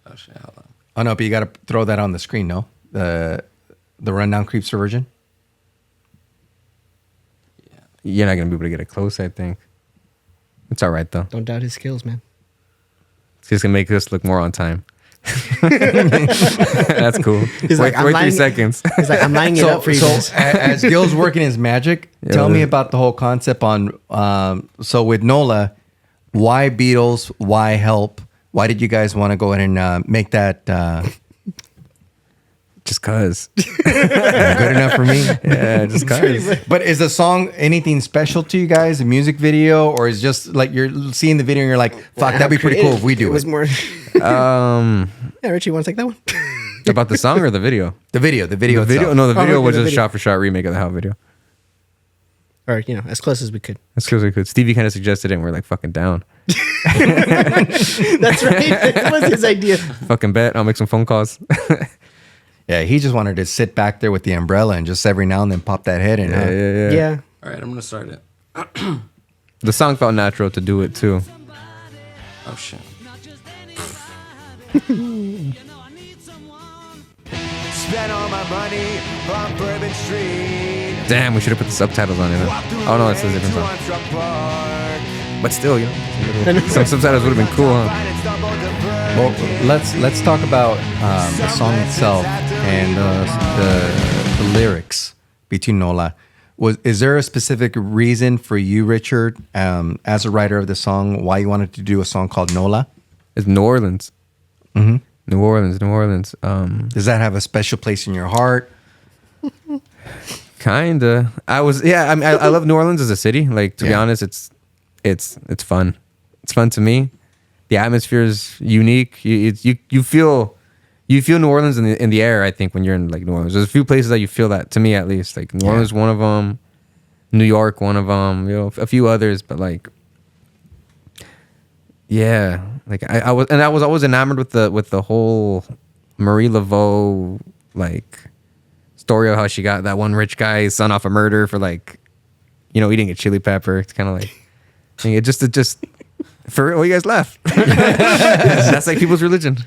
Oh shit, hold on. Oh no, but you got to throw that on the screen. No, the rundown Kreeps version. You're not gonna be able to get it close. I think it's all right though. Don't doubt his skills, man. It's just gonna make us look more on time. That's cool. He's Wait, like, I'm wait 3 lining- seconds. He's like, I'm lining it up for you guys. As Gil's working his magic, Yeah, tell me yeah. about the whole concept on. So with Nola, why Beatles? Why Help? Why did you guys want to go ahead and make that Just cause. good enough for me? Yeah, just cause. But is the song anything special to you guys? A music video, or is just like you're seeing the video and you're like, "Fuck, that'd be pretty cool if we do It was it." more. Um, Yeah, Richie, want to take that one? about the song or the video? The video The video. itself. No, the Oh, video okay, was the just a video. shot for shot remake of the How video. Or, as close as we could. That's because we could. Stevie kind of suggested it, and we're like, fucking down. That's right. That was his idea. Fucking bet. I'll make some phone calls. Yeah, he just wanted to sit back there with the umbrella and just every now and then pop that head in. huh? Yeah. Yeah. All right, I'm gonna start it. The song felt natural to do it too. Oh shit. Spent all my money on Bourbon Street. Damn, we should have put the subtitles on it. Oh no, it's a different song. But still, some subtitles would have been cool, huh? Well, let's talk about the song itself. and the lyrics between Nola. Is there a specific reason for you, Richard, as a writer of the song, why you wanted to do a song called Nola? It's New Orleans. Mm-hmm. New Orleans. Does that have a special place in your heart? Kinda. I mean, I love New Orleans as a city. Like, to be honest, it's fun. It's fun to me. The atmosphere is unique. You feel New Orleans in the air. I think when you're in like New Orleans, there's a few places that you feel that. To me, at least, like New Orleans, one of them. New York, one of them. You know, a few others, but like, yeah, like I was always enamored with the whole Marie Laveau like story of how she got that one rich guy's son off a murder for like, you know, eating a chili pepper. It's kind of like, I mean, it just. For real, you guys laugh. That's like people's religion.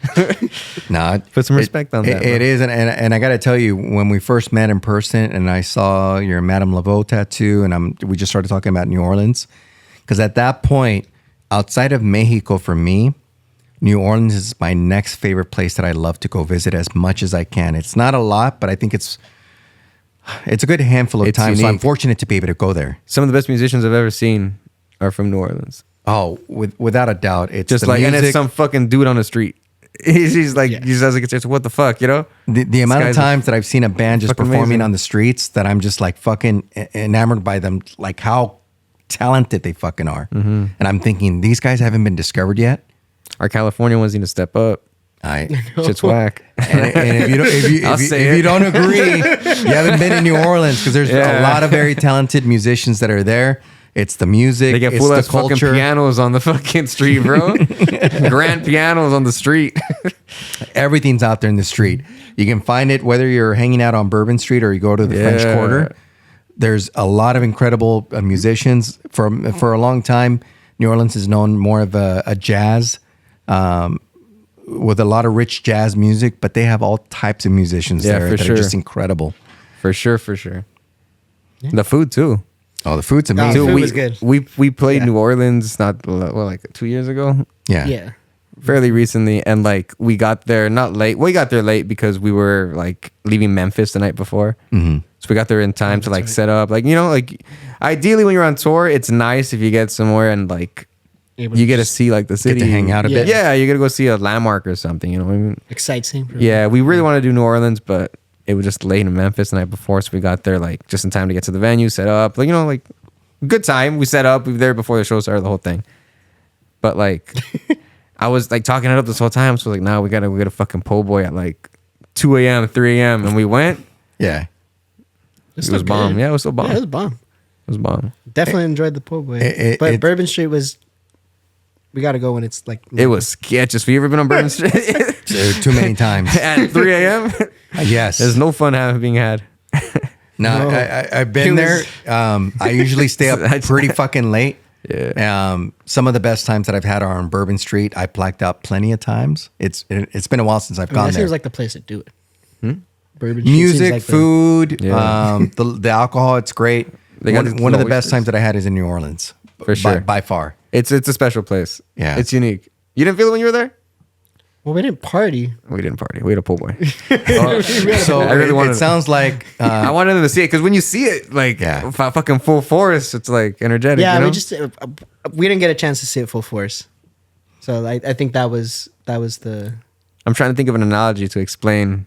Nah, put some respect on that. It is, and I got to tell you, when we first met in person, and I saw your Madame Laveau tattoo, and we just started talking about New Orleans, because at that point, outside of Mexico, for me, New Orleans is my next favorite place that I love to go visit as much as I can. It's not a lot, but I think it's a good handful of times. So I'm fortunate to be able to go there. Some of the best musicians I've ever seen are from New Orleans. Oh, without a doubt, it's just the like music. And it's some fucking dude on the street. He's like, he has like, it's what the fuck, you know? The amount of times that I've seen a band just performing amazing. on the streets that I'm just like fucking enamored by them, like how talented they fucking are. Mm-hmm. And I'm thinking, these guys haven't been discovered yet. Our California ones need to step up. Shit's whack. And if you don't agree, you haven't been in New Orleans, because there's a lot of very talented musicians that are there. It's the music. They get full ass fucking pianos on the fucking street, bro. Grand pianos on the street. Everything's out there in the street. You can find it whether you're hanging out on Bourbon Street or you go to the French Quarter. There's a lot of incredible musicians. For a long time, New Orleans is known more of a jazz, with a lot of rich jazz music, but they have all types of musicians there that are just incredible. For sure. Yeah. The food too. Oh, the food's amazing. The food was good. We played New Orleans like 2 years ago. Yeah. Fairly recently, and like we got there not late. We got there late because we were like leaving Memphis the night before. Mm-hmm. So we got there in time to like set up. Like, you know, like ideally when you're on tour, it's nice if you get somewhere and like you get to see like the city, get to hang out a bit. Yeah, you got to go see a landmark or something. You know what I mean? Exciting. Yeah, we really want to do New Orleans, but it was just late in Memphis the night before, so we got there like just in time to get to the venue, set up. Like, you know, like good time. We set up. We were there before the show started, the whole thing. But like, I was like talking it up this whole time. So like, now we gotta a fucking po' boy at like 2 a.m., 3 a.m. and we went. Yeah, it was bomb. Yeah, it was so bomb. Yeah, it was bomb. It was bomb. Definitely enjoyed the po' boy. But Bourbon Street was. We got to go when it's like. It was sketches. Have you ever been on Bourbon Street? Too many times. At 3 a.m.? Yes. There's no fun being had. No. I've been there. I usually stay up pretty fucking late. Yeah. Some of the best times that I've had are on Bourbon Street. I blacked out plenty of times. It's been a while since I've gone that there. seems like the place to do it. Bourbon Street music, like food, the alcohol. It's great. One of the best times that I had is in New Orleans. For sure. By far. It's a special place. Yeah. It's unique. You didn't feel it when you were there? Well, we didn't party. We didn't party. We had a po' boy. So I really wanted it sounds like I wanted them to see it, because when you see it like fucking full force, it's like energetic. Yeah, you know? we didn't get a chance to see it full force. So I think that was the. I'm trying to think of an analogy to explain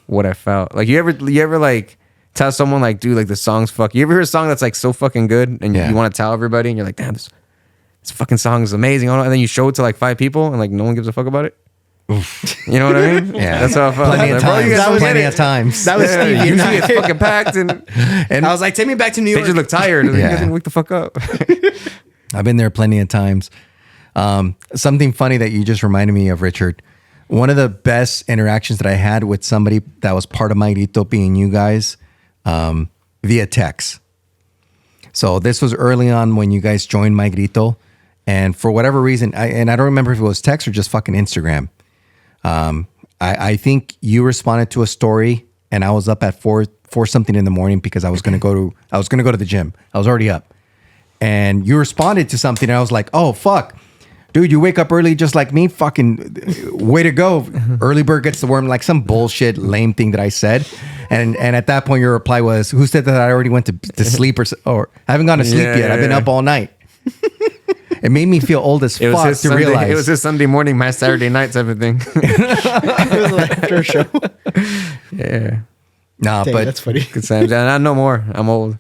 what I felt. Like you ever like tell someone like, dude, like the song's fuck. You ever hear a song that's like so fucking good and you want to tell everybody and you're like, damn, this fucking song is amazing. And then you show it to like 5 people and like no one gives a fuck about it. You know what I mean? Yeah, that's how I felt. Plenty of times. That was Stevie. Usually it's fucking packed and I was like, take me back to New York. they just look tired. You guys didn't wake the fuck up. I've been there plenty of times. Something funny that you just reminded me of, Richard. One of the best interactions that I had with somebody that was part of my Grito being you guys, via text. So this was early on when you guys joined my Grito, and for whatever reason, I don't remember if it was text or just fucking Instagram. I think you responded to a story, and I was up at 4 something in the morning because I was gonna go to the gym. I was already up, and you responded to something, and I was like, oh fuck. dude, you wake up early just like me. Fucking way to go. Early bird gets the worm, like some bullshit lame thing that I said. And at that point, your reply was, who said that I already went to sleep or I haven't gone to sleep yet. I've been up all night. It made me feel old as fuck to realize. It was his Sunday morning, my Saturday night type of thing. It was like after a show. Yeah. Nah, Dang, but that's funny. Good times. And I know more. I'm old.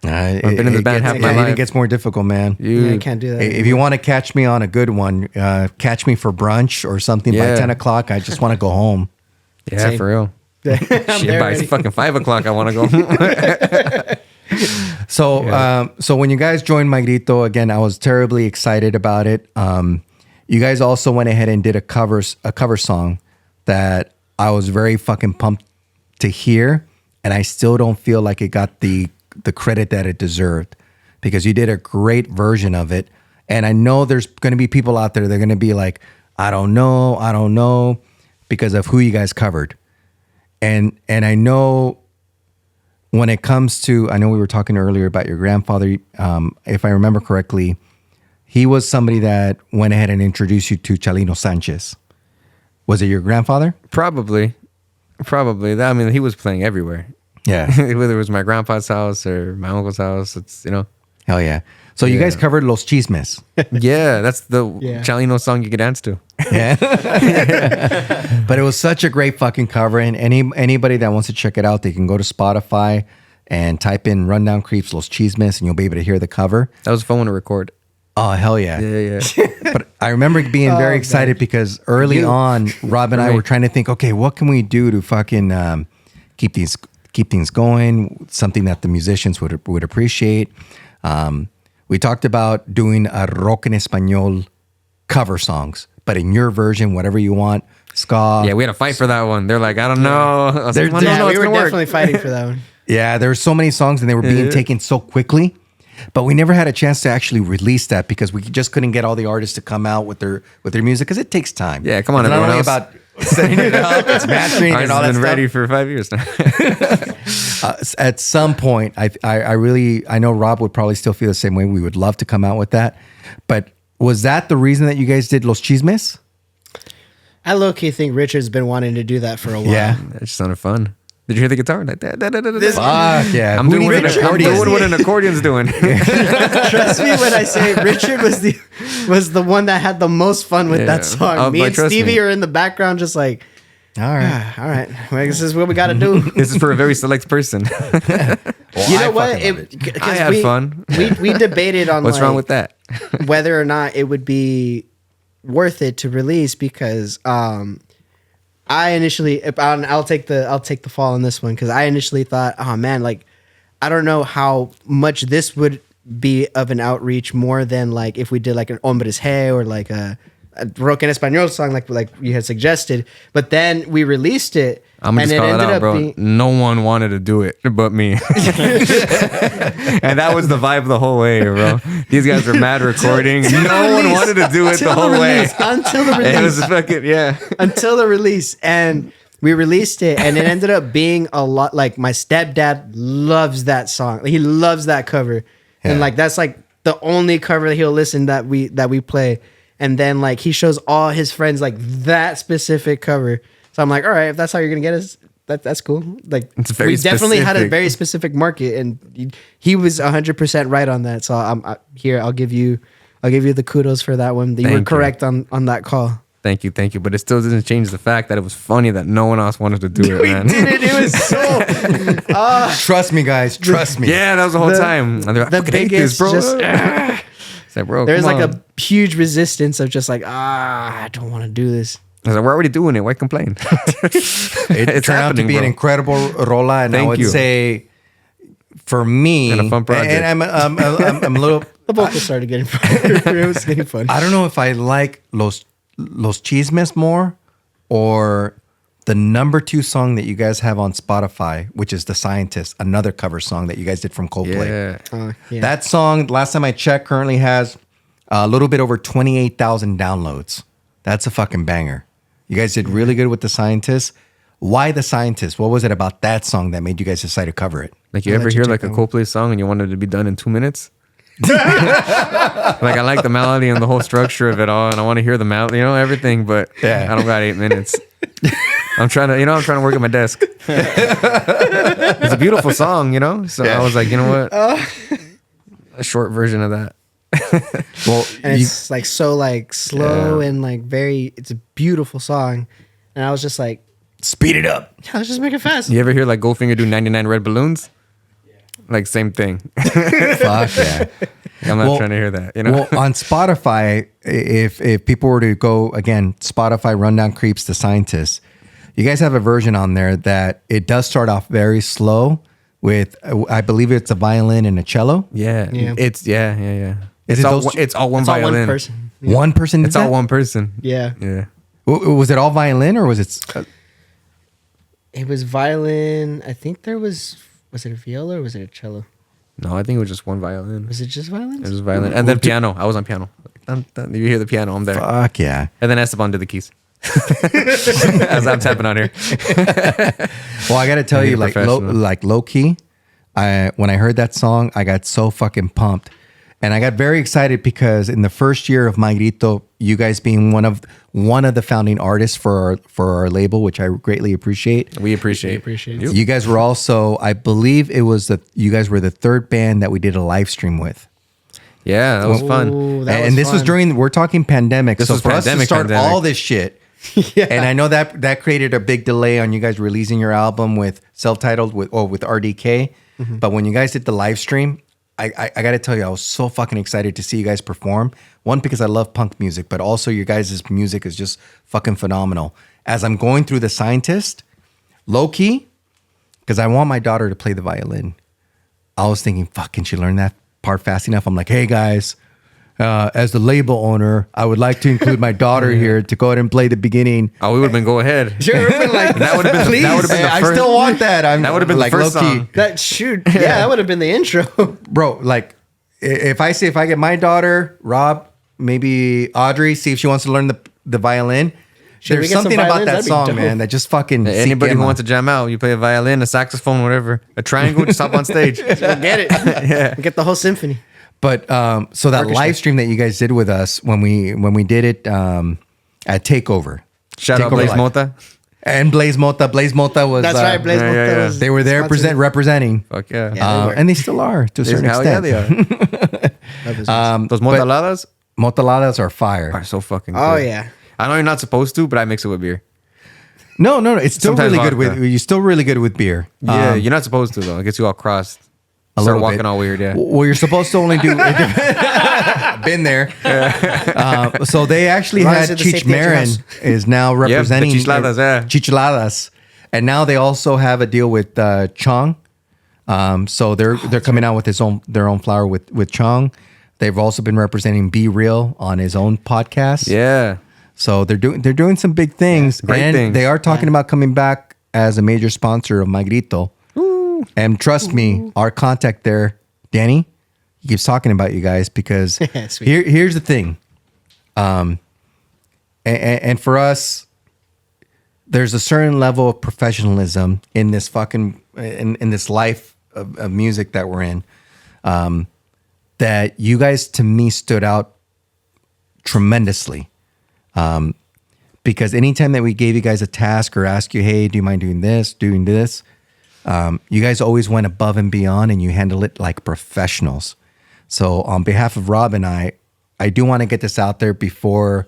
I've been in the band half my life. It gets more difficult, man. Yeah, I can't do that. If you want to catch me on a good one, catch me for brunch or something by 10 o'clock. I just want to go home. Yeah, Same. for real. I'm Shit, there by already. fucking 5 o'clock, I want to go. So when you guys joined My Grito, again, I was terribly excited about it. You guys also went ahead and did a cover song that I was very fucking pumped to hear, and I still don't feel like it got the credit that it deserved, because you did a great version of it. And I know there's going to be people out there that are going to be like, I don't know, because of who you guys covered. And I know when it comes to, I know we were talking earlier about your grandfather. If I remember correctly, he was somebody that went ahead and introduced you to Chalino Sanchez. Was it your grandfather? Probably. I mean, he was playing everywhere. Yeah. Whether it was my grandpa's house or my uncle's house, it's, Hell yeah. So you guys covered Los Chismes. Yeah, that's the Yeah. Chalino song you could dance to. Yeah. But it was such a great fucking cover. And anybody that wants to check it out, they can go to Spotify and type in Rundown Kreeps Los Chismes, and you'll be able to hear the cover. That was a fun one to record. Oh, hell yeah. Yeah. But I remember being very excited because early on, Rob and I were trying to think, okay, what can we do to fucking keep things going? Something that the musicians would appreciate. We talked about doing a rock en español cover songs, but in your version, whatever you want, ska. Yeah, we had a fight for that one. They're like, I don't know. I was like, well, Yeah, no, we it's were gonna work. definitely fighting for that one. Yeah, there were so many songs and they were being taken so quickly, but we never had a chance to actually release that because we just couldn't get all the artists to come out with their music because it takes time. Yeah, come on, It's not everyone only else. about setting it up, it's mastering Ours and all has that been stuff. ready for 5 years now. At some point, I know Rob would probably still feel the same way. We would love to come out with that, but was that the reason that you guys did Los Chismes? I low-key think Richard's been wanting to do that for a while. Yeah. That just sounded fun. Did you hear the guitar? Like that. Fuck yeah. I'm Who doing needs what an accordion? an accordion's doing. Trust me when I say Richard was the one that had the most fun with Yeah. that song. Oh, Me but and trust Stevie me. are in the background just like, All right. all right, well, this is what we got to do. This is for a very select person. Well, You know I what? fucking love it. 'Cause I had fun. We debated on What's like, wrong with that? whether or not it would be worth it to release because I initially I'll take the fall on this one because I initially thought, oh man, like I don't know how much this would be of an outreach more than like if we did like an Hombres Hey or like a rock en español song like you had suggested. But then we released it I'm gonna and just it call it ended out, up bro. being No one wanted to do it but me. And that was the vibe the whole way, bro. These guys were mad recording. No one wanted to do it the whole way. until the It release. was fucking, yeah. Until the release, and we released it, and it ended up being a lot. Like my stepdad loves that song. He loves that cover, and like that's like the only cover that he'll listen that we play. And then like he shows all his friends like that specific cover. So I'm like, all right, if that's how you're gonna get us, that's cool. Like It's very we definitely had a specific. very specific market, and he was 100% right on that. So here. I'll give you the kudos for that one. You were Thank you. correct on that call. Thank you. But it still doesn't change the fact that it was funny that no one else wanted to do it, man. It was so Trust me, guys. Trust me. Yeah, that was the whole The- time. And they're like, the I fucking hate this, biggest bro. just- It's like, bro, there's come like on. a huge resistance of just like I don't want to do this. I was like, we're already doing it. Why complain? It It's turned out to happening, be an bro. incredible rola, and I Thank would you. say for me, And a fun project. and I'm a little. The vocals started getting fun. It was getting fun. I don't know if I like Los Chismes more or the number 2 song that you guys have on Spotify, which is The Scientist, another cover song that you guys did from Coldplay. Yeah. Yeah. That song, last time I checked, currently has a little bit over 28,000 downloads. That's a fucking banger. You guys did really good with The Scientist. Why The Scientist? What was it about that song that made you guys decide to cover it? Like you I'll ever let you hear take like a that one. Coldplay song and you wanted it to be done in 2 minutes? Like I like the melody and the whole structure of it all, and I want to hear the melody, everything. But Yeah. I don't got 8 minutes. I'm trying to work at my desk. It's a beautiful song, So I was like, you know what? A short version of that. Well, And it's like so like slow and like very. It's a beautiful song, and I was just like, speed it up. yeah, let's just make it fast. You ever hear like Goldfinger do 99 Red Balloons? Like same thing. Fuck yeah. I'm not trying to hear that. Well, on Spotify, if people were to go again, Spotify Rundown Kreeps the Scientist, you guys have a version on there that it does start off very slow with, I believe it's a violin and a cello. Yeah. Yeah. It's yeah. Is It's it all those two? it's all one It's all violin. one person. One person did It's all that? one person. Yeah, Yeah. Was it all violin or was it? it was violin. I think there was it a viola or was it a cello? No, I think it was just one violin. Was it just violins? It was violin. And then piano. I was on piano. Dun, dun. You hear the piano, I'm there. Fuck yeah. And then Esteban did the keys. As I'm tapping on here. Well, I got to tell I need you, a like professional. low key, when I heard that song, I got so fucking pumped, and I got very excited because in the first year of My Grito, you guys being one of the founding artists for our label, which I greatly appreciate. We appreciate it. You guys were also, I believe you guys were the third band that we did a live stream with. Yeah, that was fun. Ooh, that And this was fun. we're talking pandemic. This so was for us to pandemic, start pandemic. all this shit, and I know that created a big delay on you guys releasing your album with self-titled with RDK. But when you guys did the live stream, I got to tell you, I was so fucking excited to see you guys perform. One, because I love punk music, but also your guys' music is just fucking phenomenal. As I'm going through The Scientist, low key, because I want my daughter to play the violin, I was thinking, fuck, can she learn that part fast enough? I'm like, hey guys, as the label owner, I would like to include my daughter here to go ahead and play the beginning. Oh, we would have been go ahead. Sure, been like That would have been please. that would have been Hey, the I first. still want that. That would have been the first song. That shoot, yeah, that would have been the intro. Bro, like if I get my daughter, Rob, maybe Audrey, see if she wants to learn the violin. Should we There's get some something about violins? that That'd be song, dope. man, that just fucking Anybody who wants wants to jam out, you play a violin, a saxophone, whatever, a triangle, just hop on stage. Go get it. Yeah. Get the whole symphony. But so that live stream that you guys did with us when we did it at Takeover. Shout out Takeover Blaze Live. Mota. And Blaze Mota. Blaze Mota was That's right, Blaze. yeah, Mota yeah. was They were there sponsored. representing. Fuck yeah. Yeah. they were. And they still are to a certain Hell yeah, extent. they are. That was- Those motaladas Motaladas are fire. are so fucking good. oh yeah. I know you're not supposed to, but I mix it with beer. No. It's still Sometimes really good vodka. with. You're still really good with beer. Yeah, you're not supposed to, though. It gets you all crossed. Start little walking bit. all weird, yeah. Well, you're supposed to only do. Been there. So they actually Rise had to the Cheech safety of your Marin house. is now representing Chichladas, yeah. Chichladas, and now they also have a deal with Chong. So they're coming out with their own flower with Chong. They've also been representing Be Real on his own podcast. Yeah. So they're doing some big things, great and things. they are talking about coming back as a major sponsor of My Grito. And trust me, our contact there, Danny, he keeps talking about you guys because Sweet. here's the thing. And for us, there's a certain level of professionalism in this fucking in this life of music that we're in. That you guys to me stood out tremendously. Because anytime that we gave you guys a task or asked you, hey, do you mind doing this? You guys always went above and beyond and you handle it like professionals. So on behalf of Rob and I do want to get this out there before,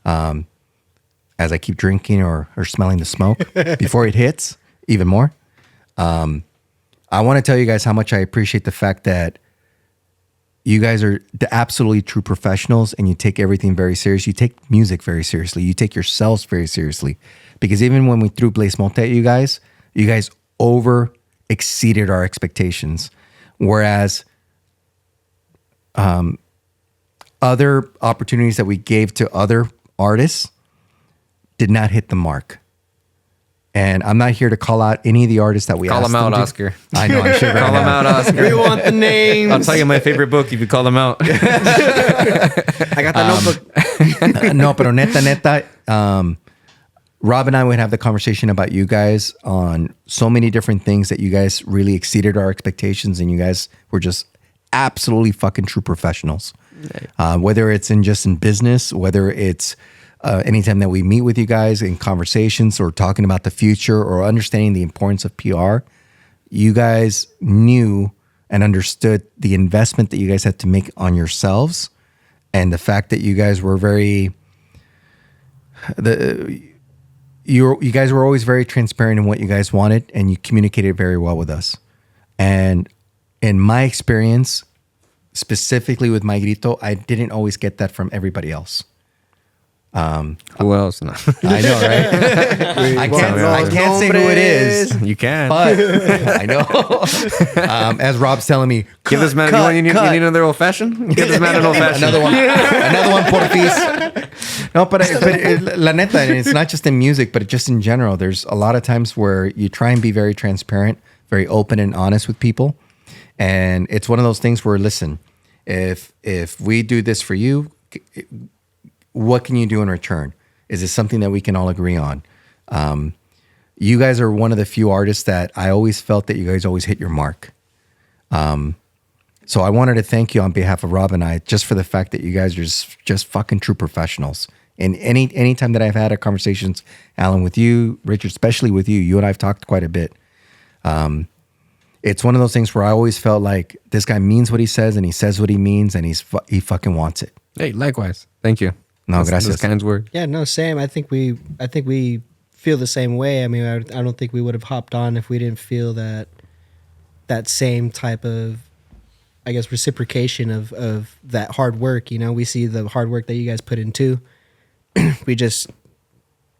as I keep drinking or smelling the smoke, before it hits even more. I want to tell you guys how much I appreciate the fact that you guys are the absolutely true professionals and you take everything very serious. You take music very seriously. You take yourselves very seriously. Because even when we threw Blaze Monte at you guys over exceeded our expectations. Whereas other opportunities that we gave to other artists did not hit the mark. And I'm not here to call out any of the artists that we Call asked them out, to. Oscar. I know, I should Call them out, Oscar. We want the names. I'll tell you my favorite book if you call them out. I got the notebook. No, pero neta, Rob and I would have the conversation about you guys on so many different things that you guys really exceeded our expectations and you guys were just absolutely fucking true professionals. Whether it's just in business, whether it's anytime that we meet with you guys in conversations or talking about the future or understanding the importance of PR, you guys knew and understood the investment that you guys had to make on yourselves, and the fact that you guys were you guys were always very transparent in what you guys wanted, and you communicated very well with us. And in my experience, specifically with my Grito, I didn't always get that from everybody else. Who else? No. I know, right? I can't say who it is, You can. but I know. As Rob's telling me, Give this man. You need another old fashioned. Give this man an old fashioned. another one, porfis. No, but la neta, and it's not just in music, but just in general. There's a lot of times where you try and be very transparent, very open and honest with people, and it's one of those things where, listen, if we do this for you, what can you do in return? Is this something that we can all agree on? You guys are one of the few artists that I always felt that you guys always hit your mark. So I wanted to thank you on behalf of Rob and I, just for the fact that you guys are just fucking true professionals. And any time that I've had conversations, Alan, with you, Richard, especially with you, you and I've talked quite a bit. It's one of those things where I always felt like this guy means what he says, and he says what he means, and he fucking wants it. Hey, likewise. Thank you. No, gracias. That's kind word. Yeah, no, same. I think we feel the same way. I mean, I don't think we would have hopped on if we didn't feel that same type of, I guess, reciprocation of that hard work. You know, we see the hard work that you guys put in too. We just,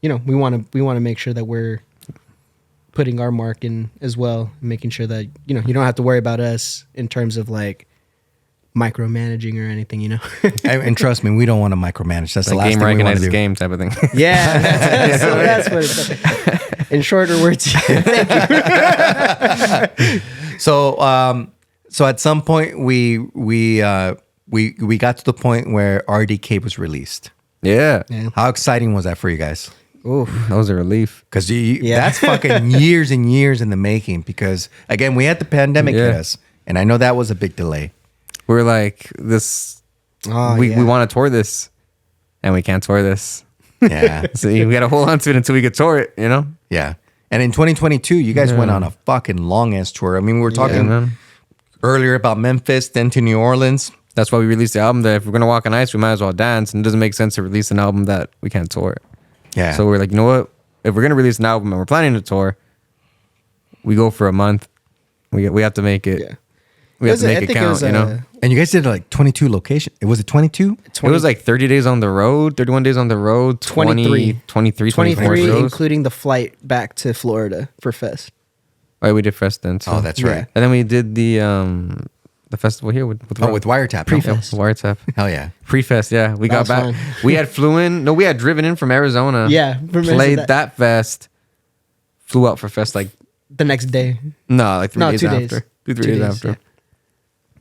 we want to make sure that we're putting our mark in as well, making sure that you don't have to worry about us in terms of like micromanaging or anything, And trust me, we don't want to micromanage. That's the Like last game thing we want to recognizes do. game type of thing. Yeah, so that's what it's in shorter words. So at some point we got to the point where RDK was released. Yeah. How exciting was that for you guys? Oof. That was a relief. Because that's fucking years and years in the making. Because again, we had the pandemic hit us, and I know that was a big delay. We're like this. We want to tour this, and we can't tour this. Yeah, So we got to hold on to it until we could tour it. yeah. And in 2022, you guys went on a fucking long ass tour. I mean, we were talking man. earlier about Memphis, then to New Orleans. That's why we released the album. That if we're gonna walk on ice, we might as well dance. And it doesn't make sense to release an album that we can't tour. Yeah. So we're like, you know what? If we're gonna release an album and we're planning to tour, we go for a month. We have to make it. Yeah. We have to make it count. And you guys did like 22 locations. Was it 22? It was like 30 days on the road, 31 days on the road, 23, 24 shows. including the flight back to Florida for Fest. Oh, we did Fest then. So. Oh, that's right. And then we did the festival here with With Wiretap. Pre-Fest. Wiretap. Hell yeah. Pre-Fest, yeah. We got That back. was fun. We had flew in. No, we had driven in from Arizona. Yeah, from Played Arizona. that fest. Flew out for Fest like The next day. like 3 days 2 after. days. 3 2 days days, after. yeah.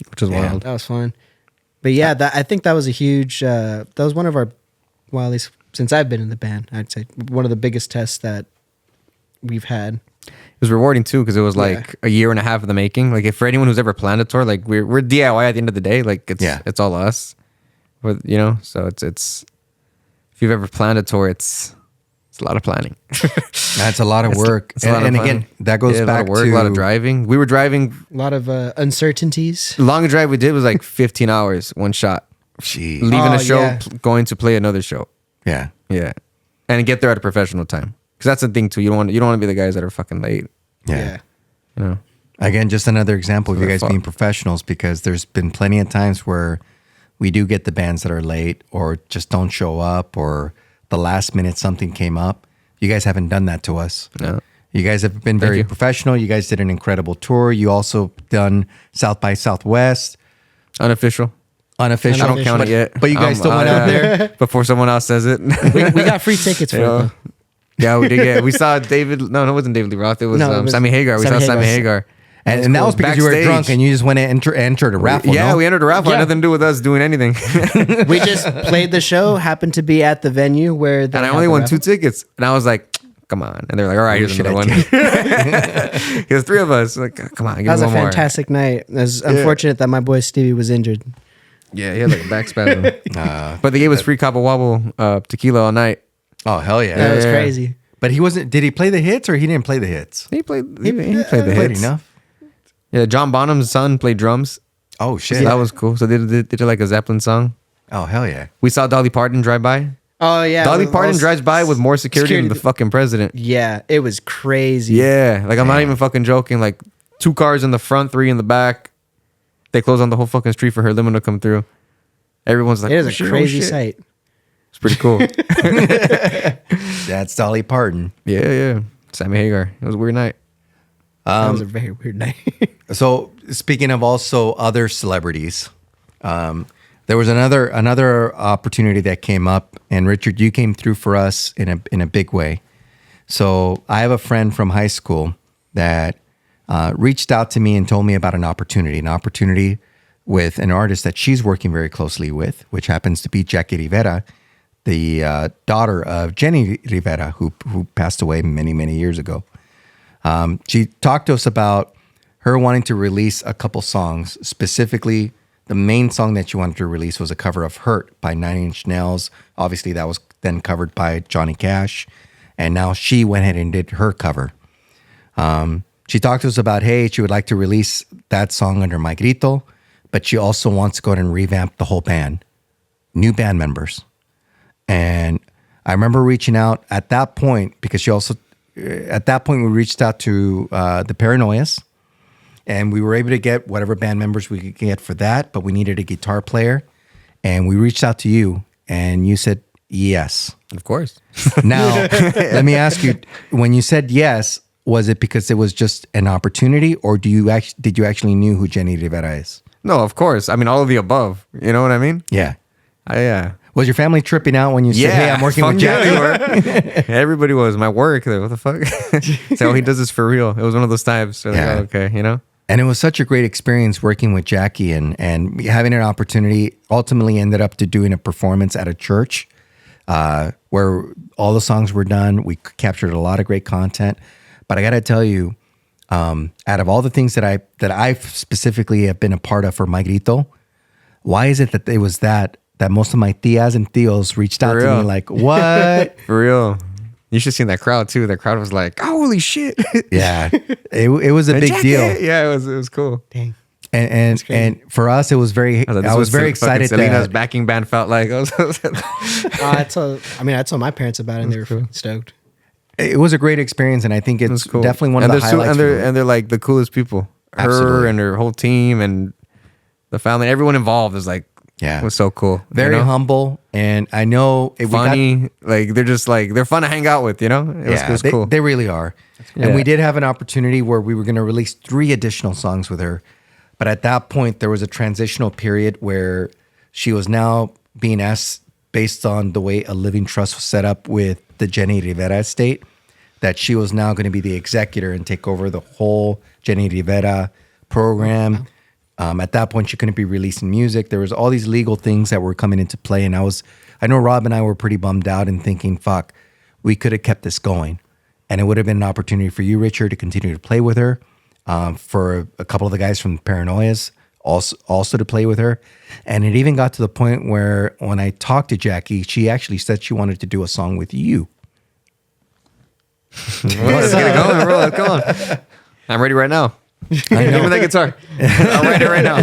Which was wild. That was fun. But yeah, I think that was a huge, that was one of our, well, at least since I've been in the band, I'd say one of the biggest tests that we've had. It was rewarding too because it was like a year and a half of the making. Like if for anyone who's ever planned a tour, like we're DIY at the end of the day. Like it's all us. But so it's if you've ever planned a tour, it's a lot of planning. That's a lot of work. It's a lot of and fun. again, that goes a lot back of work, to a lot of driving. We were driving. A lot of uncertainties. The longest drive we did was like 15 hours, one shot. Jeez. Leaving Oh, a show, yeah. going to play another show. Yeah. Yeah, and get there at a professional time. Because that's the thing too. You don't want to be the guys that are fucking late. Yeah. You know. Again, just another example of you They're guys fucked. being professionals, because there's been plenty of times where we do get the bands that are late or just don't show up, or the last minute something came up. You guys haven't done that to us. No. You guys have been very you. professional. You guys did an incredible tour. You also done South by Southwest. Unofficial. Unofficial. I don't count it yet. But you guys still went out there? before someone else says it. We got free tickets for it, though. Yeah, we did. Yeah, we saw David. No, it wasn't David Lee Roth. It was, No, it was Sammy Hagar. We Sammy saw Sammy Hagar. Hagar. And that was because you were Backstage. drunk and you just went and entered a raffle. Yeah, no? we entered a raffle. Had Yeah. nothing to do with us doing anything. We just played the show, happened to be at the venue where And I only won 2 tickets. And I was like, come on. And they're like, all right, here's should another I one. There's 3 of us. Like, come on, give That was me a one more. fantastic night. It was unfortunate that my boy Stevie was injured. Yeah, he had like a back spasm. But they gave us free Cabo Wabo tequila all night. Oh, hell yeah. That was Yeah. crazy. But he wasn't, did he play the hits or he didn't play the hits? He played the Played hits. enough. Yeah, John Bonham's son played drums. Oh, So shit. that was cool. So they did like a Zeppelin song. Oh, hell yeah. We saw Dolly Parton drive by. Oh yeah, Dolly those- Parton drives by with more security than the fucking president. Yeah, it was crazy. Yeah, like I'm not even fucking joking. Like 2 cars in the front, 3 in the back. They closed on the whole fucking street for her limo to come through. Everyone's like, It is "Oh, a shit, oh, crazy shit." sight. It's pretty cool. That's Dolly Parton. Yeah. Sammy Hagar. It was a weird night. That was a very weird night. So speaking of also other celebrities, there was another opportunity that came up, and Richard, you came through for us in a big way. So I have a friend from high school that reached out to me and told me about an opportunity with an artist that she's working very closely with, which happens to be Jackie Rivera, the daughter of Jenny Rivera, who passed away many years ago. She talked to us about her wanting to release a couple songs. Specifically, the main song that she wanted to release was a cover of Hurt by 9 Inch Nails. Obviously, that was then covered by Johnny Cash. And now she went ahead and did her cover. She talked to us about, hey, she would like to release that song under My Grito, but she also wants to go ahead and revamp the whole band. New band members. And I remember reaching out at that point, because she also, at that point, we reached out to the Paranoias, and we were able to get whatever band members we could get for that, but we needed a guitar player. And we reached out to you, and you said yes. Of course. Now, let me ask you, when you said yes, was it because it was just an opportunity, or did you actually knew who Jenny Rivera is? No, of course. I mean, all of the above. You know what I mean? Yeah. Yeah. Was your family tripping out when you said, hey, I'm working with Jackie? Everybody was. My work. Like, what the fuck? So he does this for real. It was one of those times. So Yeah. like, oh, okay, you know? And it was such a great experience working with Jackie and having an opportunity. Ultimately ended up to doing a performance at a church where all the songs were done. We captured a lot of great content. But I got to tell you, out of all the things that I specifically have been a part of for My Grito, why is it that it was that most of my tias and tios reached out to me like, what? For real. You should have seen that crowd too. That crowd was like, holy shit. Yeah, it was a big Jackie. deal. Yeah, it was cool. Dang. And for us, it was very. I I was very excited. Selena's That, backing band felt like. I told my parents about it, and they were fucking stoked. it was a great experience, and I think it's cool. definitely one of the highlights. And they're like the coolest people. Her Absolutely. and her whole team and the family, everyone involved is like, Yeah. it was so cool. Very you know? humble, and I know we got- Funny. Like they're just like they're fun to hang out with. You know, it was cool. They really are. Yeah. And we did have an opportunity where we were going to release 3 additional songs with her. But at that point, there was a transitional period where she was now being asked, based on the way a living trust was set up with the Jenny Rivera estate, that she was now going to be the executor and take over the whole Jenny Rivera program. At that point, she couldn't be releasing music. There was all these legal things that were coming into play. And I know Rob and I were pretty bummed out and thinking, fuck, we could have kept this going. And it would have been an opportunity for you, Richard, to continue to play with her. For a couple of the guys from Paranoias also to play with her. And it even got to the point where when I talked to Jackie, she actually said she wanted to do a song with you. Let's get it going, bro. Come on. I'm ready right now. Give me that guitar. I'm ready right now.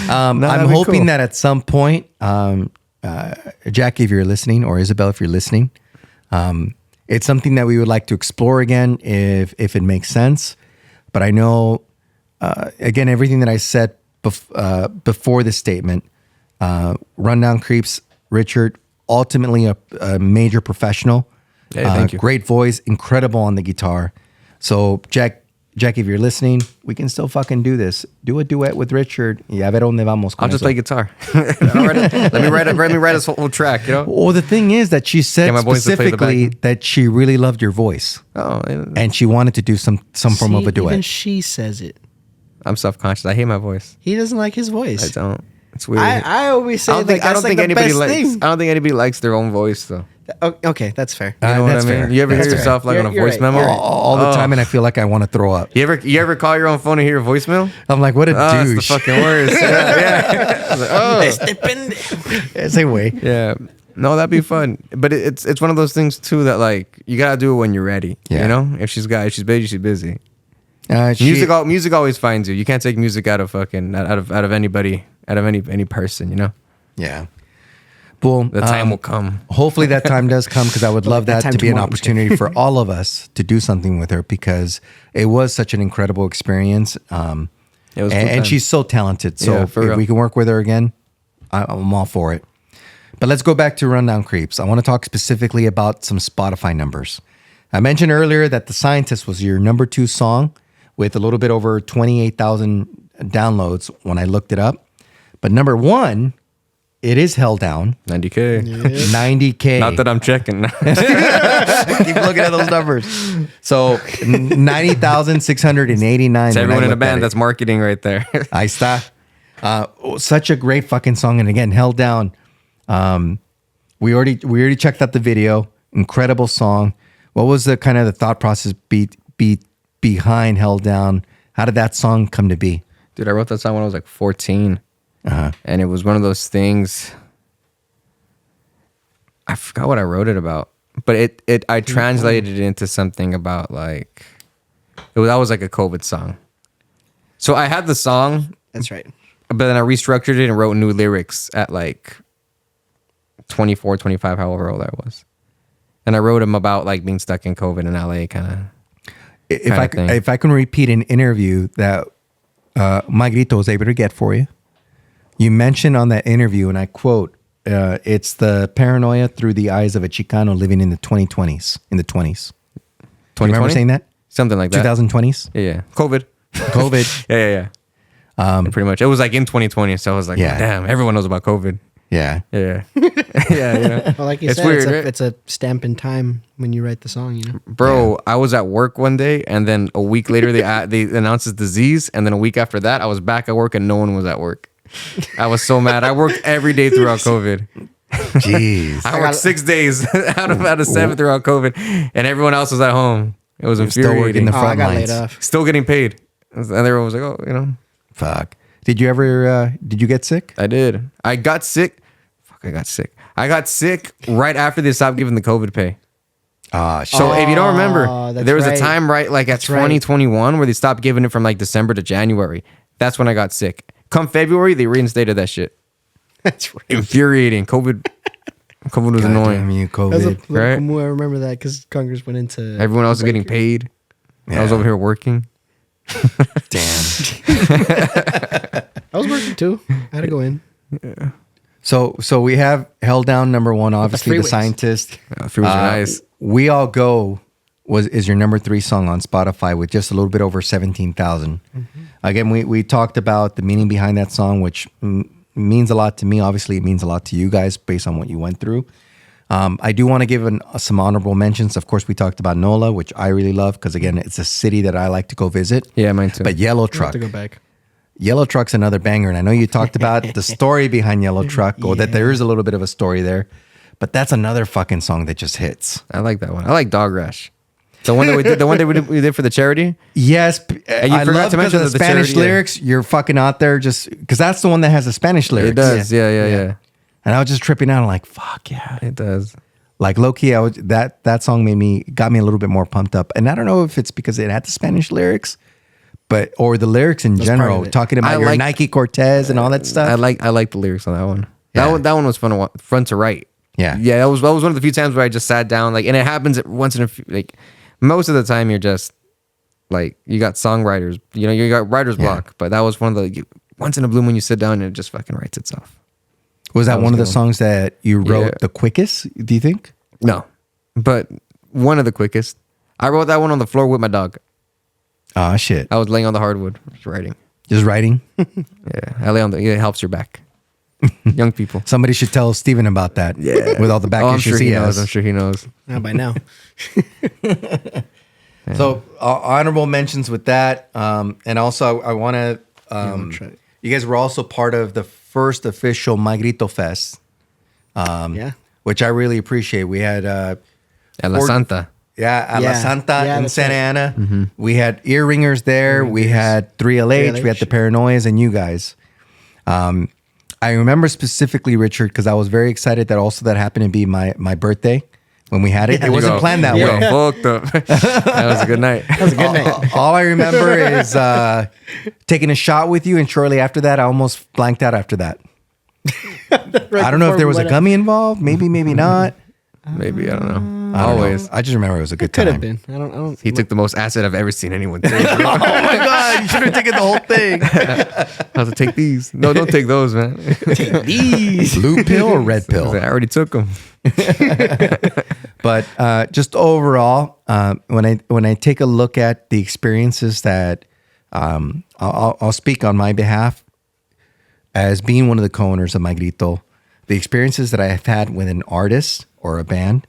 I'm that'd be hoping cool. that at some point, Jackie, if you're listening, or Isabel, if you're listening, it's something that we would like to explore again if it makes sense. But I know, again, everything that I said before this statement, Rundown Kreeps, Richard, ultimately a major professional. Hey, thank you. Great voice, incredible on the guitar. So, Jackie, if you're listening, we can still fucking do this. Do a duet with Richard. Y a ver dónde vamos con I'll just eso. play guitar. Let me write this whole track, you know? Well, the thing is that she said Get my boys to play the specifically back. that she really loved your voice, Oh, and she wanted to do some form of a duet. Even she says it. I'm self-conscious. I hate my voice. He doesn't like his I voice. don't. It's weird. I always say I don't think that's like the anybody best likes. thing. I don't think anybody likes their own voice though. Okay, that's fair. You know what I That's mean? fair. You ever hear That's yourself like You're- on a you're voice right, memo? you're right. all the time, and I feel like I want to throw up. You ever call your own phone and hear a voicemail? I'm like, what a Oh, it's the douche. fucking worst. Yeah. I was like, oh. Same way. Yeah. No, that'd be fun. But it's one of those things too that like you gotta do it when you're ready. Yeah. You know? If she's busy, she's busy. She- Music always finds you. You can't take music out of anybody, out of any person, you know? Yeah. Well, The time will come. hopefully that time does come because I would love that that time to be an tomorrow. opportunity for all of us to do something with her because it was such an incredible experience. It was a cool and time. she's so talented. So Yeah, if for real. we can work with her again, I'm all for it. But let's go back to Rundown Kreeps. I want to talk specifically about some Spotify numbers. I mentioned earlier that The Scientist was your number 2 song with a little bit over 28,000 downloads when I looked it up. But number 1, it is held down. 90K. 90K. Not that I'm checking. Keep looking at those numbers. So 90,689. It's when I everyone in the looked at band it. that's marketing right there. Ahí está. Such a great fucking song, and again, held down. We already checked out the video. Incredible song. What was the kind of the thought process behind Held Down? How did that song come to be? Dude, I wrote that song when I was like 14. Uh-huh. And it was one of those things. I forgot what I wrote it about. But I translated it into something about like that was like a COVID song. So I had the song, That's right. but then I restructured it and wrote new lyrics at like 24, 25, however old I was. And I wrote them about like being stuck in COVID in LA kind of. If I can repeat an interview that Grito was able to get for you, you mentioned on that interview, and I quote, it's the paranoia through the eyes of a Chicano living in the 2020s. Do you remember saying that? Something like that. 2020s? Yeah. COVID. COVID. Yeah. Pretty much. It was like in 2020. So I was like, Yeah. damn, everyone knows about COVID. Yeah. Yeah. yeah. Well, like you It's said, weird, right? it's a stamp in time when you write the song, you know? Bro, I was at work one day, and then a week later they announced this disease, and then a week after that I was back at work and no one was at work. I was so mad. I worked every day throughout COVID. Jeez. I worked 6 days out of 7 throughout COVID, and everyone else was at home. It was still working infuriating. the I front got lines. laid off. Still getting paid, and everyone was like, "Oh, you know." Fuck. Did you ever, did you get sick? I did. I got sick. I got sick right after they stopped giving the COVID pay. Ah, shit. So if you don't remember, that's there was right. a time like at That's right. 2021 where they stopped giving it from like December to January. That's when I got sick. Come February, they reinstated that shit. That's right. Infuriating. COVID was annoying. Damn you, That was a COVID. political Right? move. I remember that because Congress went into Everyone else was getting paid. I was Yeah. over here working. Damn. I was working too. I had to go in. So we have Held Down number 1, obviously The freeways. Scientist. Freeways are nice. We All Go is your number 3 song on Spotify with just a little bit over 17,000. Again, we talked about the meaning behind that song, which means a lot to me. Obviously, it means a lot to you guys based on what you went through. I do want to give some honorable mentions. Of course, we talked about NOLA, which I really love because, again, it's a city that I like to go visit. Yeah, mine too. But Yellow I have Truck. to go back. Yellow Truck's another banger. And I know you talked about the story behind Yellow Truck, or that there is a little bit of a story there. But that's another fucking song that just hits. I like that one. I like Dog Rash. The one that we did. The one that we did for the charity. Yes, And you I forgot love to because mention of the that the Spanish charity, yeah. lyrics. You're fucking out there just because that's the one that has the Spanish lyrics. It does. Yeah. And I was just tripping out. I'm like, fuck yeah. It does. Like low key, that song got me a little bit more pumped up. And I don't know if it's because it had the Spanish lyrics, or the lyrics in part general, of it. talking about I your like- Nike Cortez and all that stuff. I like the lyrics on that one. Yeah. That one was fun to write. Yeah. That was one of the few times where I just sat down, like, and it happens once in a few, like, most of the time you're just like, you got songwriters, you got writer's block, but that was one of the once in a blue moon you sit down and it just fucking writes itself. Was that was one of the good. songs that you wrote Yeah. the quickest? Do you think? No, but one of the quickest. I wrote that one on the floor with my dog. Oh shit! I was laying on the hardwood, just writing. Just writing. Yeah, I lay on it helps your back. Young people. Somebody should tell Steven about that. Yeah. With all the back I'm issues sure he has. knows. I'm sure he knows. Not by now. So honorable mentions with that, and also I want to. try. You guys were also part of the first official My Grito Fest. Yeah. which I really appreciate. We had A La Ford- Santa. A La Santa in that's Santa right. Ana. We had ear ringers there. We had 3LH. We had the Paranoias and you guys. I remember specifically, Richard, because I was very excited that also that happened to be my birthday when we had it. It wasn't planned that You way. got fucked up. That was a good night. That was a good night. All I remember is taking a shot with you, and shortly after that, I almost blanked out after that. I don't know if there was a gummy involved. Maybe not. Maybe, I don't know. I don't know. Always. I just remember it was a good Could time. have been. I don't. He took the most acid I've ever seen anyone take. Oh my God, you should have taken the whole thing. I was like, take these. No, don't take those, man. These. Blue pill or red I pill? already took them. But just overall, when I take a look at the experiences that I'll speak on my behalf as being one of the co-owners of My Grito, the experiences that I have had with an artist or a band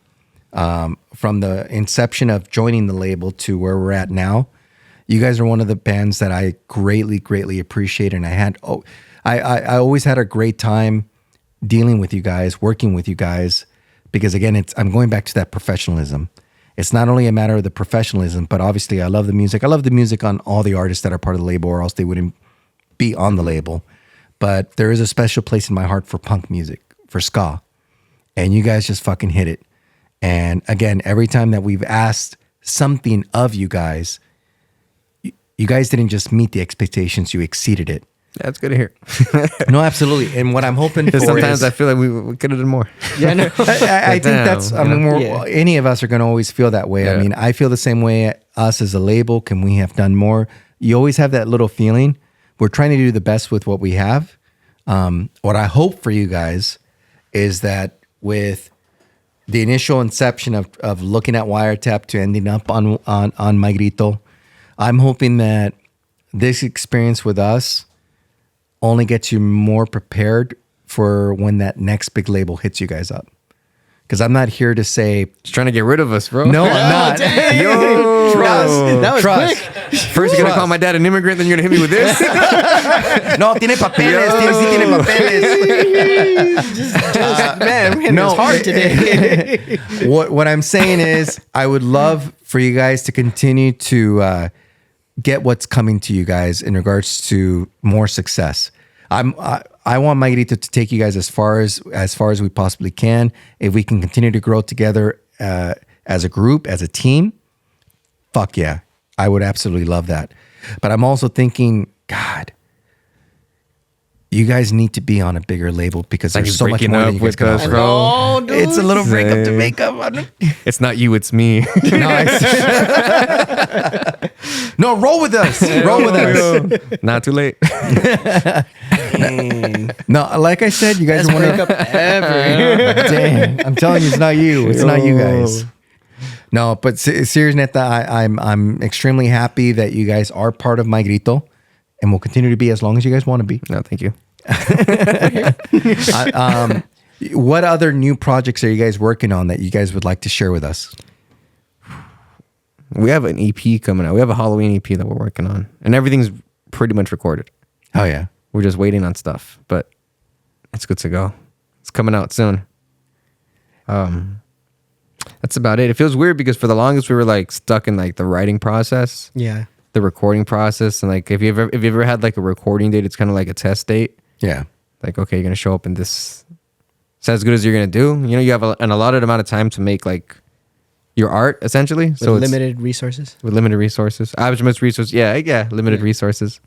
from the inception of joining the label to where we're at now, you guys are one of the bands that I greatly appreciate, and I always had a great time dealing with you guys, working with you guys. Because again, I'm going back to that professionalism. It's not only a matter of the professionalism, but obviously I love the music. I love the music on all the artists that are part of the label, or else they wouldn't be on the label. But there is a special place in my heart for punk music, for ska. And you guys just fucking hit it. And again, every time that we've asked something of you guys didn't just meet the expectations, you exceeded it. Yeah, it's good to hear. No, absolutely. And what I'm hoping for Sometimes is, I feel like we could have done more. Yeah, no. I think that's, I mean, any of us are going to always feel that way. Yeah. I mean, I feel the same way. Us as a label, can we have done more? You always have that little feeling. We're trying to do the best with what we have. What I hope for you guys is that with the initial inception of looking at Wiretap to ending up on My Grito, I'm hoping that this experience with us only gets you more prepared for when that next big label hits you guys up. Because I'm not here to say, Just trying to get rid of us, bro. no, I'm not. Yo. That was quick. First, you're going to call my dad an immigrant, then you're going to hit me with this? No, tiene papeles. Tiene papeles. Man, we hit No. this hard today. What I'm saying is, I would love for you guys to continue to get what's coming to you guys in regards to more success. I want My Grito to take you guys as far as we possibly can. If we can continue to grow together as a group, as a team, fuck yeah, I would absolutely love that. But I'm also thinking, God, you guys need to be on a bigger label because Like there's he's so much breaking more up than you guys with can us, offer. bro. Oh, dude. It's a little breakup to make up. It's not you, it's me. No, roll with us. Roll with us. Not too late. No, like I said, you guys are one of ever. Damn, I'm telling you, it's not you. It's not you guys. No, but serious, neta, I'm extremely happy that you guys are part of My Grito, and will continue to be as long as you guys want to be. No, thank you. What other new projects are you guys working on that you guys would like to share with us? We have an EP coming out. We have a Halloween EP that we're working on, and everything's pretty much recorded. Oh yeah, We're just waiting on stuff, but it's good to go. It's coming out soon. That's about it. It feels weird because for the longest we were like stuck in like the writing process, Yeah. the recording process, and like if you ever had like a recording date, it's kind of like a test date. yeah. Like, okay, you're gonna show up in this. It's as good as you're gonna do. You know, you have an allotted amount of time to make like your art essentially. With So it's limited resources. with limited resources. Optimus resources. Yeah, limited resources.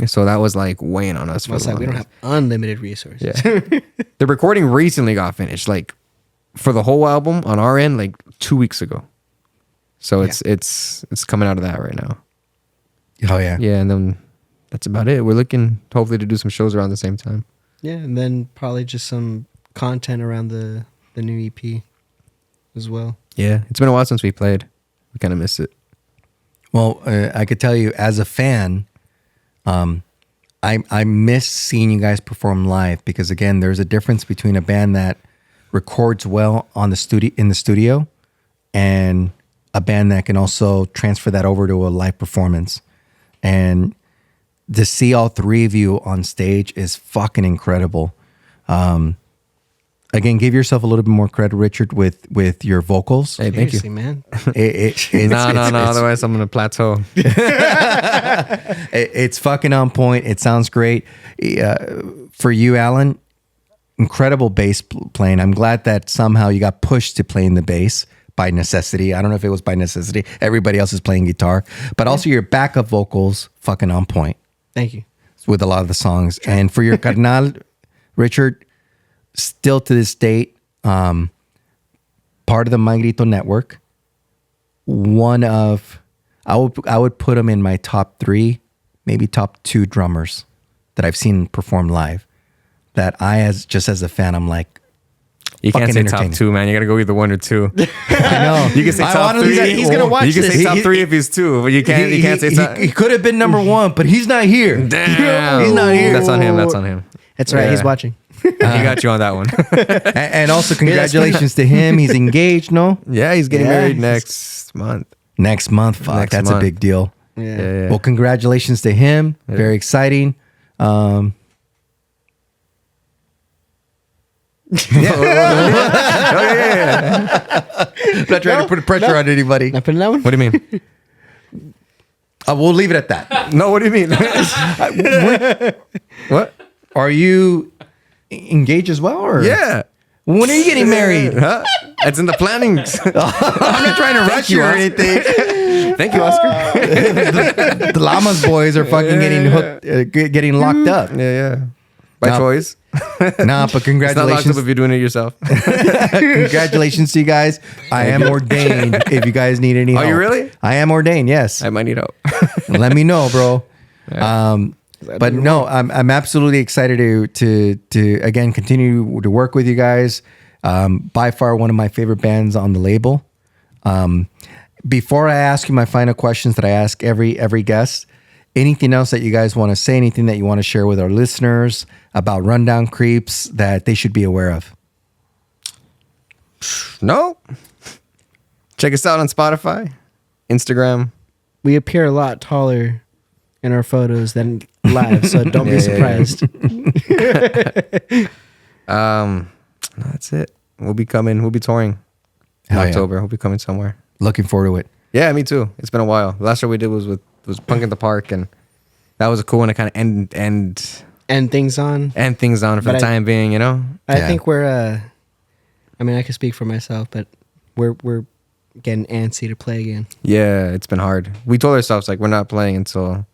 So that was like weighing on us. Most like we don't have unlimited resources. Yeah. The recording recently got finished, like for the whole album on our end, like 2 weeks ago. So it's coming out of that right now. Oh yeah. Yeah, and then that's about it. We're looking hopefully to do some shows around the same time. Yeah, and then probably just some content around the new EP as well. Yeah, it's been a while since we played. We kind of miss it. Well, I could tell you as a fan, I miss seeing you guys perform live because again, there's a difference between a band that records well in the studio and a band that can also transfer that over to a live performance. And to see all three of you on stage is fucking incredible. again, give yourself a little bit more credit, Richard, with your vocals. Hey, thank you. Seriously, man. No. Otherwise, I'm gonna plateau. It's fucking on point. It sounds great. For you, Alan, incredible bass playing. I'm glad that somehow you got pushed to playing the bass by necessity. I don't know if it was by necessity. Everybody else is playing guitar, but also your backup vocals, fucking on point Thank you. with a lot of the songs. And for your carnal, Richard, still to this date, part of the My Grito network. One of, I would put him in my top 3, maybe top 2 drummers that I've seen perform live. That as a fan, I'm like, You can't fucking say top entertaining. 2, man. You gotta go either 1 or 2. I know. You can say top 3. he's gonna watch You can say this. top 3 if he's 2, but you can't say top. He could have been number 1, but he's not here. Damn. He's not here. That's on him. That's on him. That's right. Yeah. He's watching. He got you on that one. And also, congratulations to him. He's engaged, no? Yeah, he's getting Yeah, married he's- next month. Next month. Fuck, Next that's a month. big deal. Yeah. Well, congratulations to him. Very exciting. I'm not trying to put pressure on anybody. I put in that one. What do you mean? We'll leave it at that. No, what do you mean? What? Are you engaged as well? Or? Yeah. When are you getting married? Huh? It's in the planning. I'm not trying to rush you or anything. Thank you, Oscar. The Llamas boys are fucking getting hooked, getting locked up. Yeah. By No. choice. Nah, but It's not locked congratulations. up if you're doing it yourself. Congratulations to you guys. I am ordained if you guys need any help. you really? I am ordained, yes. I might need help. Let me know, bro. But no, I'm absolutely excited to again continue to work with you guys. By far one of my favorite bands on the label. Before I ask you my final questions that I ask every guest, anything else that you guys want to say, anything that you want to share with our listeners about Rundown Kreeps that they should be aware of? No. Check us out on Spotify, Instagram. We appear a lot taller in our photos than live, so don't be surprised. That's it. We'll be coming. We'll be touring in Hell yeah. October. We'll be coming somewhere. Looking forward to it. Yeah, me too. It's been a while. The last show we did was Punk in the Park, and that was a cool one to kind of end And things on. things on for But the time being, you know? I Yeah. think we're. I mean, I can speak for myself, but we're getting antsy to play again. Yeah, it's been hard. We told ourselves like we're not playing until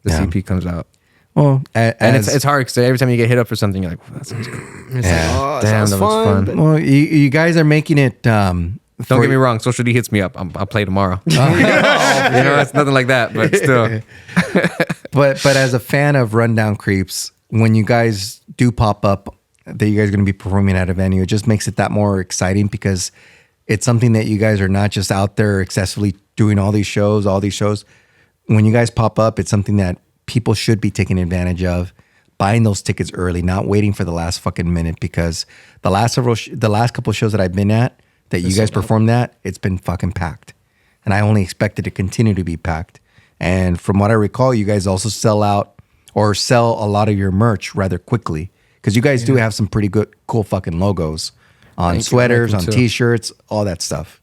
the Yeah. CP comes out. Well, And it's hard because every time you get hit up for something, you're like, well, that sounds cool. It's Yeah. like, oh, Damn, sounds that was fun. but- well, you guys are making it. Don't get me wrong. Social D hits me up. I'll play tomorrow. You know, it's nothing like that, but still. But as a fan of Rundown Kreeps, when you guys do pop up that you guys are going to be performing at a venue, it just makes it that more exciting because it's something that you guys are not just out there excessively doing all these shows. When you guys pop up, it's something that people should be taking advantage of, buying those tickets early, not waiting for the last fucking minute, because the last couple of shows that I've been at that you guys performed at, it's been fucking packed. And I only expect it to continue to be packed. And from what I recall, you guys also sell a lot of your merch rather quickly, because you guys do have some pretty good, cool fucking logos on Thank you. sweaters, on Thank you, too. t-shirts, all that stuff.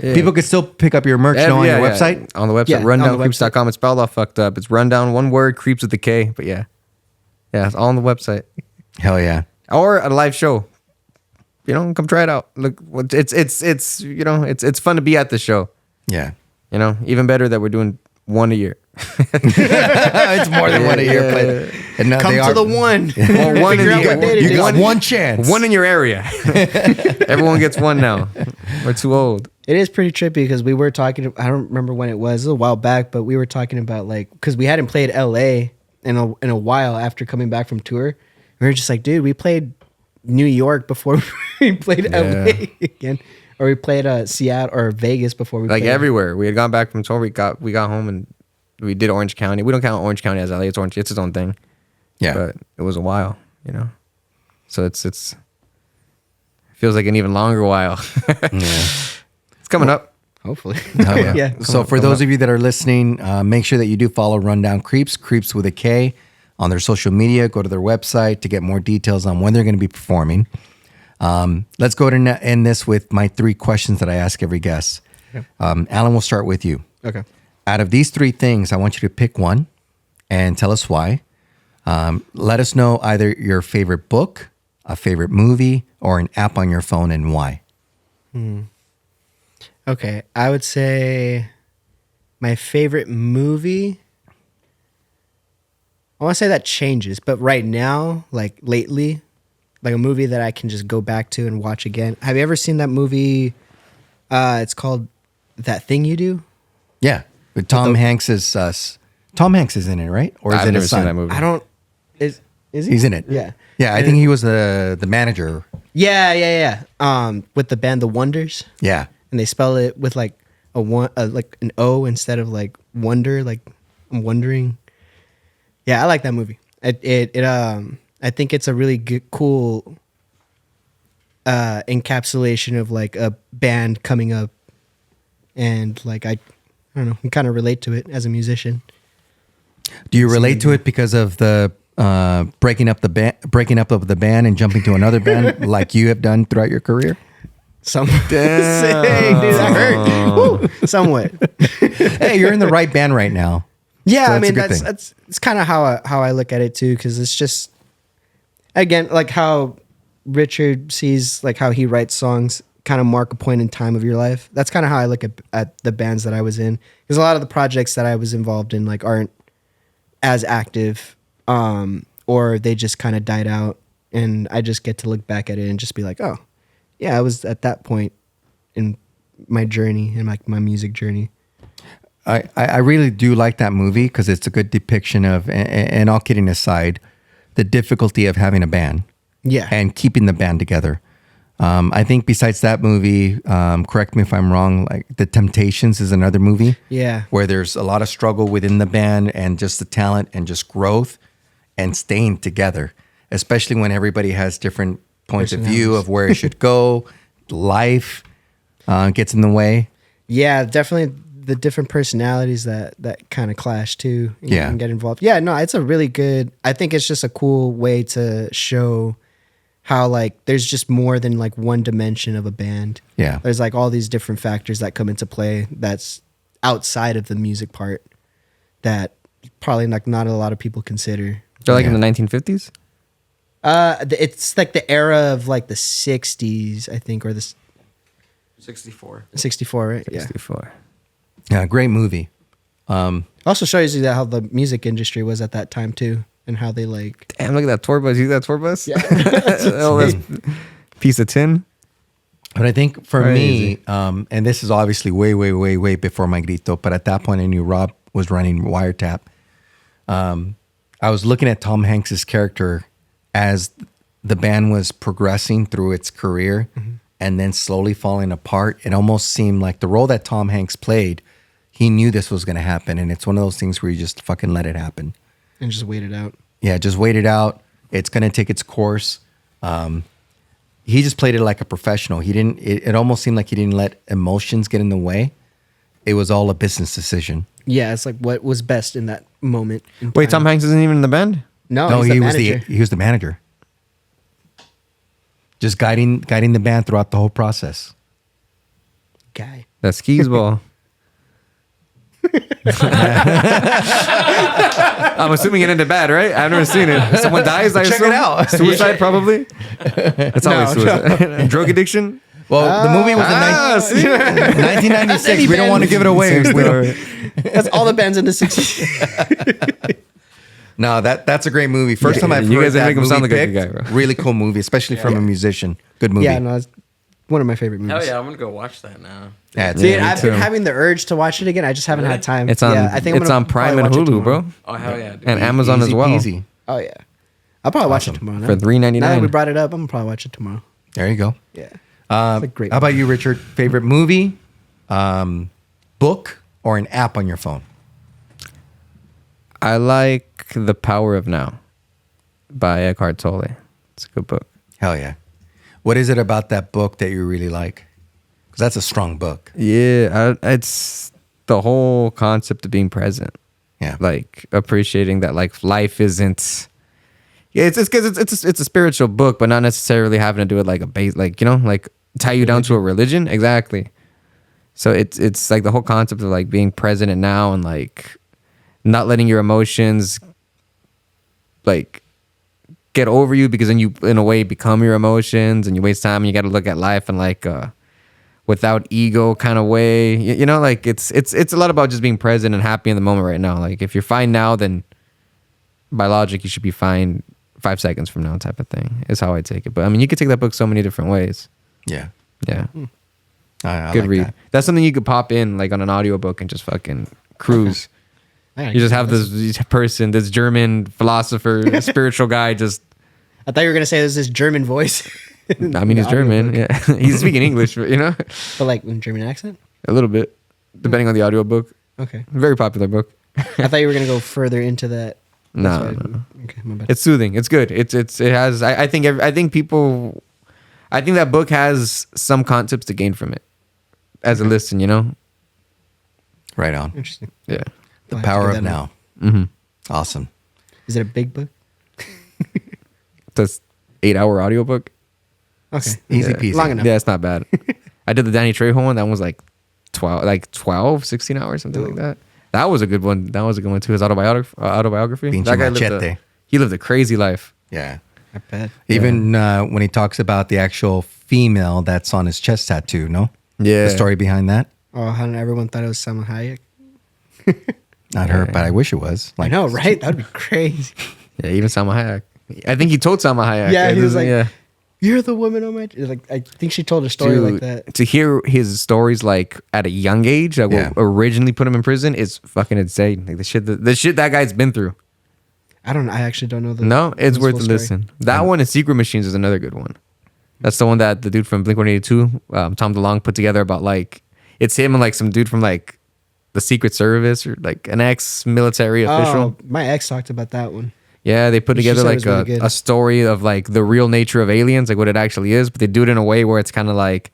Yeah. People could still pick up your merch on your website. On the website, Yeah, on the rundowncreeps.com. It's spelled all fucked up. It's rundown, one word, creeps with a K. But yeah, it's all on the website. Hell yeah. Or a live show. You know, come try it out. Look, it's you know, it's fun to be at the show. Yeah. You know, even better that we're doing one a year. It's more than one a year, but and no, Come they to are, the one. Well, one in Figure out what day it you is. got one chance. one in your area. Everyone gets one now. We're too old. It is pretty trippy because we were talking. I don't remember when it was. It was a while back, but we were talking about like because we hadn't played LA in a while after coming back from tour. We were just like, dude, we played New York before we played LA again, or we played Seattle or Vegas before we Like played everywhere. We had gone back from tour. We got home and we did Orange County. We don't count Orange County as LA. It's Orange. It's its own thing. Yeah. But it was a while, you know. So it feels like an even longer while. It's coming up. Hopefully, Oh, yeah. yeah. So for those of you that are listening, make sure that you do follow Rundown Kreeps, Kreeps with a K, on their social media. Go to their website to get more details on when they're going to be performing. Let's go to end this with my 3 questions that I ask every guest. Okay. Alan, we'll start with you. Okay. Out of these 3 things, I want you to pick one and tell us why. Let us know either your favorite book, a favorite movie, or an app on your phone and why. Okay. I would say my favorite movie. I want to say that changes, but right now, like lately, like a movie that I can just go back to and watch again. Have you ever seen that movie? It's called That Thing You Do. Yeah, but Tom Hanks is Tom Hanks is in it, right? Or is I've it never his seen son? that movie. I don't. Is he? He's in it. Yeah. Yeah, I think he was the manager. Yeah. With the band The Wonders, Yeah. and they spell it with like like an O instead of like wonder. Like I'm wondering. Yeah, I like that movie. I think it's a really good, cool encapsulation of like a band coming up, and like I don't know, I kind of relate to it as a musician. Do you relate to it because of the breaking up of the band and jumping to another band like you have done throughout your career? Sick, dude, that hurt. Woo, somewhat. Hey, you're in the right band right now. Yeah, So I that's a mean good thing. that's kind of how I look at it too, because it's just again like how Richard sees like how he writes songs kind of mark a point in time of your life. That's kind of how I look at the bands that I was in, because a lot of the projects that I was involved in like aren't as active, or they just kind of died out, and I just get to look back at it and just be like, oh yeah, I was at that point in my journey, in like my music journey. I really do like that movie because it's a good depiction of, and all kidding aside, the difficulty of having a band. Yeah. And keeping the band together. I think besides that movie, correct me if I'm wrong, like The Temptations is another movie. Yeah. Where there's a lot of struggle within the band and just the talent and just growth and staying together, especially when everybody has different points of view of where it should go. Life gets in the way. Yeah, definitely the different personalities that kind of clash too. And get involved. Yeah, no, it's a really good. I think it's just a cool way to show how like there's just more than like one dimension of a band. Yeah, there's like all these different factors that come into play that's outside of the music part that probably like not a lot of people consider. They're like in the 1950s. It's like the era of like the 60s, I think, or the 64. 64, right? 64. yeah, great movie. Also shows you that how the music industry was at that time too, and how they like. Damn, look at that tour bus. You see that tour bus? Yeah. Oh, that's piece of tin. But I think for Crazy. me, and this is obviously way before my Grito, but at that point I knew Rob was running Wiretap. I was looking at Tom Hanks's character as the band was progressing through its career and then slowly falling apart. It almost seemed like the role that Tom Hanks played, he knew this was going to happen. And it's one of those things where you just fucking let it happen. And just wait it out. Yeah, just wait it out. It's going to take its course. He just played it like a professional. He didn't. It almost seemed like he didn't let emotions get in the way. It was all a business decision. Yeah, it's like what was best in that moment. In Wait, time. Tom Hanks isn't even in the band? No, he's the manager. he was the manager. Just guiding the band throughout the whole process. Guy. That skis ball. I'm assuming it ended bad, right? I've never seen it. Someone dies, I Check assume? it out. Suicide, probably? It's always suicide. Drug addiction? Well, the movie was in 1996. We don't want to give it away. We don't- That's all the bands in the 60s. No, that's a great movie. First time I've You heard guys didn't that make him movie sound like a picked. good guy, bro. Really cool movie, especially from a musician. Good movie. Yeah, no, it's one of my favorite movies. Hell yeah, I'm gonna go watch that now. Yeah, it's- Dude, me I've been too. having the urge to watch it again. I just haven't had time. It's on, Yeah, I think I'm it's gonna on Prime probably and watch it Hulu, bro. tomorrow. Oh hell yeah, dude. And Amazon as easy well. peasy. Oh yeah, I'll probably watch it tomorrow. For $3.99. Now that we brought it up, I'm gonna probably watch it tomorrow. There you go. Yeah. It's a great how about you, Richard? Favorite movie, book, or an app on your phone? I like The Power of Now by Eckhart Tolle. It's a good book. Hell yeah. What is it about that book that you really like? Because that's a strong book. Yeah, it's the whole concept of being present. Yeah. Like appreciating that like life isn't Yeah, it's because it's a spiritual book, but not necessarily having to do it like a base, like like tie you down to a religion. Exactly. So it's like the whole concept of like being present and now and like not letting your emotions like get over you, because then you in a way become your emotions and you waste time and you got to look at life in like without ego kind of way. Like it's a lot about just being present and happy in the moment right now. Like if you're fine now, then by logic you should be fine 5 seconds from now, type of thing is how I take it. But I mean, you could take that book so many different ways. Yeah. Yeah. I Good like read. that. That's something you could pop in like on an audiobook and just fucking cruise. You just have this person, this German philosopher, spiritual guy. Just, I thought you were gonna say there's this German voice. I mean, he's German. Yeah, he's speaking English, but like in German accent. a little bit, depending on the audiobook. Okay. Very popular book. I thought you were gonna go further into that. That's No, why no. Okay, my bad. It's soothing. It's good. It has. I think that book has some concepts to gain from it as a listen. Right on. Interesting. Yeah. The I'll have to power do of that now. Mm-hmm. Awesome. Is it a big book? That's 8-hour audiobook. Okay. Easy Yeah. peasy. Long enough. Yeah, it's not bad. I did the Danny Trejo one. That one was like 12, 16 hours, something like that. That was a good one. That was a good one too. His autobiography. Pinche That guy machete. he lived a crazy life. Yeah. I bet. Even when he talks about the actual female that's on his chest tattoo, no? Yeah. The story behind that? Oh, how everyone thought it was Salma Hayek. Not her, but I wish it was. I know, right? That'd be crazy. Yeah, even Salma Hayek. I think he told Salma Hayek. Yeah, It he was doesn't- like, "You're the woman on my." Like, I think she told a story like that. To hear his stories like at a young age, that Yeah. will originally put him in prison, is fucking insane. Like the shit that guy's been through. I don't. I actually don't know the. No, it's the worth full a story. listen. That one and Secret Machines is another good one. That's the one that the dude from Blink-182, Tom DeLonge, put together about like it's him and like some dude from like the Secret Service or like an ex-military official. Oh, my ex talked about that one. Yeah, they put She together said it like was really good. a story of like the real nature of aliens, like what it actually is, but they do it in a way where it's kind of like,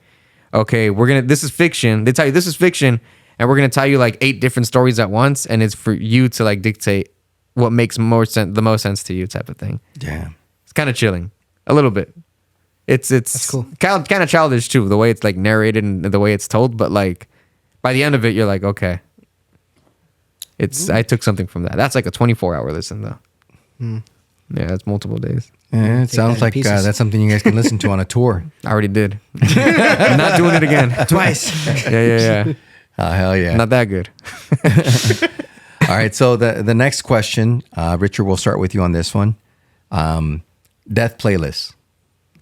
okay, this is fiction. They tell you this is fiction, and we're gonna tell you like 8 different stories at once, and it's for you to like dictate what makes the most sense to you, type of thing. Yeah. It's kind of chilling, a little bit. It's cool. kind of childish too, the way it's like narrated and the way it's told, but like by the end of it, you're like, okay, I took something from that. That's like a 24-hour listen though. Yeah, that's multiple days. Yeah, it Take sounds that in like pieces. that's something you guys can listen to on a tour. I already did. I'm not doing it again. Twice. Yeah. Oh, hell yeah. Not that good. All right. So the next question, Richard, we'll start with you on this one. Death playlist.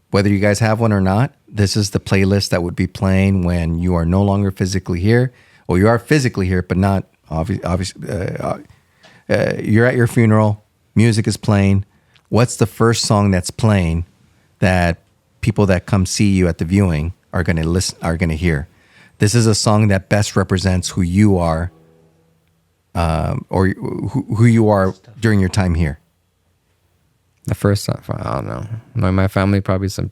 Whether you guys have one or not, this is the playlist that would be playing when you are no longer physically here. Well, you are physically here, but not obviously. You're at your funeral. Music is playing. What's the first song that's playing that people that come see you at the viewing are going to hear? This is a song that best represents who you are, or who you are during your time here. The first song, I don't know. In my family, probably some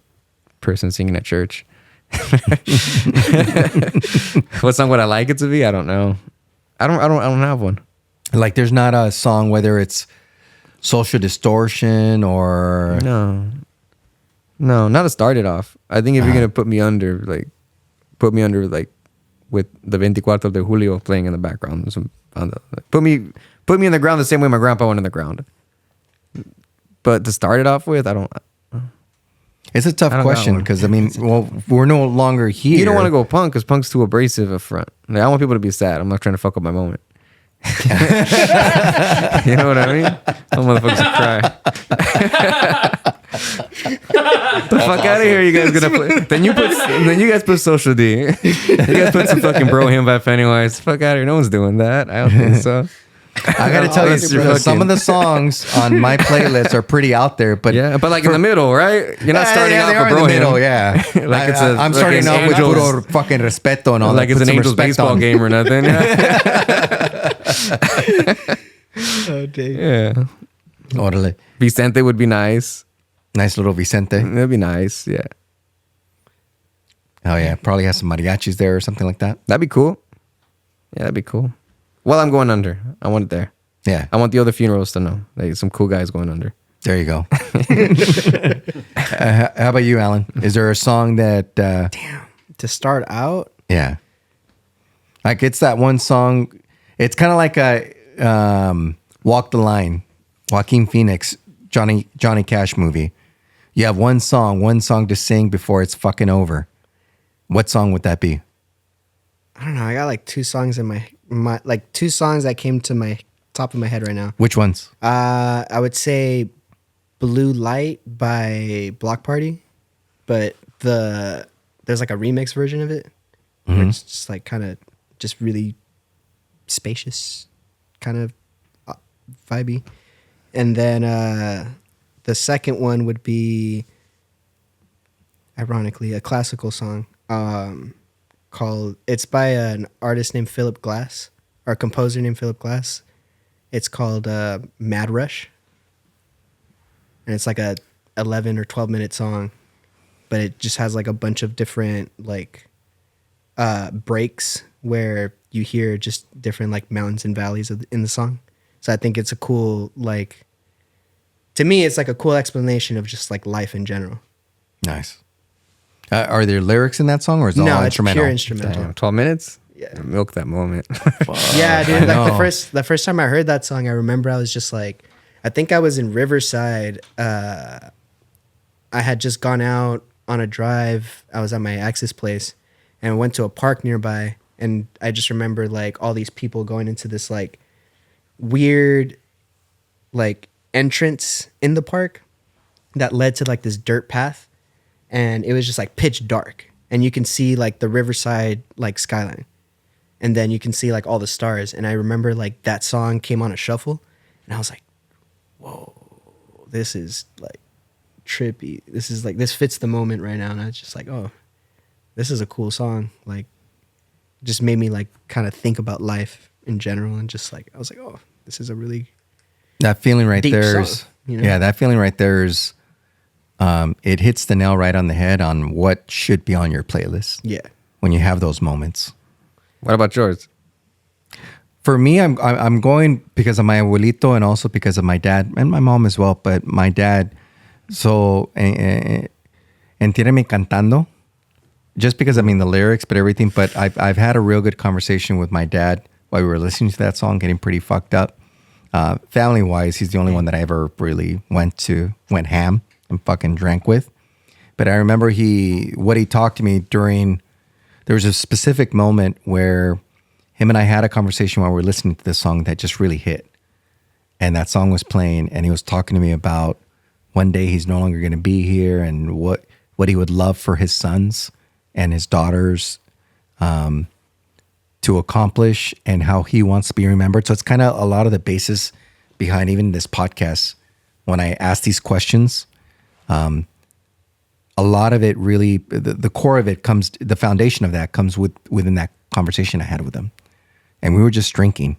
person singing at church. What song would I like it to be? I don't know. I don't have one. Like, there's not a song, whether it's Social Distortion or No, not to start it off. I think if you're gonna put me under with the 24 de Julio playing in the background. Put me in the ground the same way my grandpa went in the ground. But to start it off with, I don't. It's a tough I don't got question one. because, I mean, well, we're no longer here. You don't want to go punk because punk's too abrasive up front. Like, I want people to be sad. I'm not trying to fuck up my moment. You know what I mean? I want motherfuckers to cry. The fuck out of here, you guys gonna play. Then you guys put Social D. You guys put some fucking Bro Hymn by Pennywise. Fuck out of here. No one's doing that. I don't think so. I gotta tell you, some of the songs on my playlist are pretty out there, but Yeah, but like in the middle, right? You're not starting they off are with in Bro the middle, Hymn. yeah. Like it's I'm like starting an off with Angels- puro fucking respeto and all Like that. it's Put an some Angels respect baseball on. game or nothing. Oh, dang. Yeah. Orale. Vicente would be nice. Nice little Vicente. That'd be nice. Yeah. Oh yeah, probably has some mariachis there or something like that. That'd be cool. Yeah, that'd be cool. Well, I'm going under. I want it there. Yeah. I want the other funerals to know. Like some cool guys going under. There you go. How about you, Alan? Is there a song that... To start out, Yeah. Like it's that one song. It's kind of like a Walk the Line, Joaquin Phoenix, Johnny Cash movie. You have one song to sing before it's fucking over. What song would that be? I don't know. I got like two songs in my like two songs that came to my top of my head right now. Which ones? I would say Blue Light by Block Party, but there's like a remix version of it. Where it's just like kind of just really spacious, kind of vibey. And then the second one would be, ironically, a classical song called, it's by an artist named Philip Glass, or a composer named Philip Glass. It's called Mad Rush. And it's like a 11 or 12 minute song, but it just has like a bunch of different like breaks where you hear just different like mountains and valleys in the song. So I think it's a cool, like, to me, it's like a cool explanation of just like life in general. Nice. Are there lyrics in that song, or is it all No, it's instrumental? pure instrumental. Damn, 12 minutes? Yeah. Milk that moment. Yeah, dude. I Like know. the first time I heard that song, I remember I was just like, I think I was in Riverside. I had just gone out on a drive. I was at my ex's place, and I went to a park nearby. And I just remember like all these people going into this like weird like entrance in the park that led to like this dirt path, and it was just like pitch dark, and you can see like the Riverside like skyline, and then you can see like all the stars. And I remember like that song came on a shuffle, and I was like, whoa, this is like trippy. This is like, this fits the moment right now. And I was just like, oh, this is a cool song. Like, just made me like kind of think about life in general, and just like I was like, oh, this is a really That feeling right deep there is, song, you know? yeah, that feeling right there is, it hits the nail right on the head on what should be on your playlist. Yeah. When you have those moments. What about yours? For me, I'm going because of my abuelito and also because of my dad and my mom as well. But my dad, so Entiérrame cantando, just because I mean the lyrics, but everything. But I've had a real good conversation with my dad while we were listening to that song, getting pretty fucked up. Family wise, he's the only one that I ever really went ham and fucking drank with. But I remember what he talked to me during. There was a specific moment where him and I had a conversation while we were listening to this song that just really hit. And that song was playing, and he was talking to me about one day he's no longer going to be here, and what he would love for his sons and his daughters to accomplish, and how he wants to be remembered. So it's kind of a lot of the basis behind even this podcast. When I ask these questions, a lot of it really, the core of it comes, the foundation of that comes within that conversation I had with him. And we were just drinking.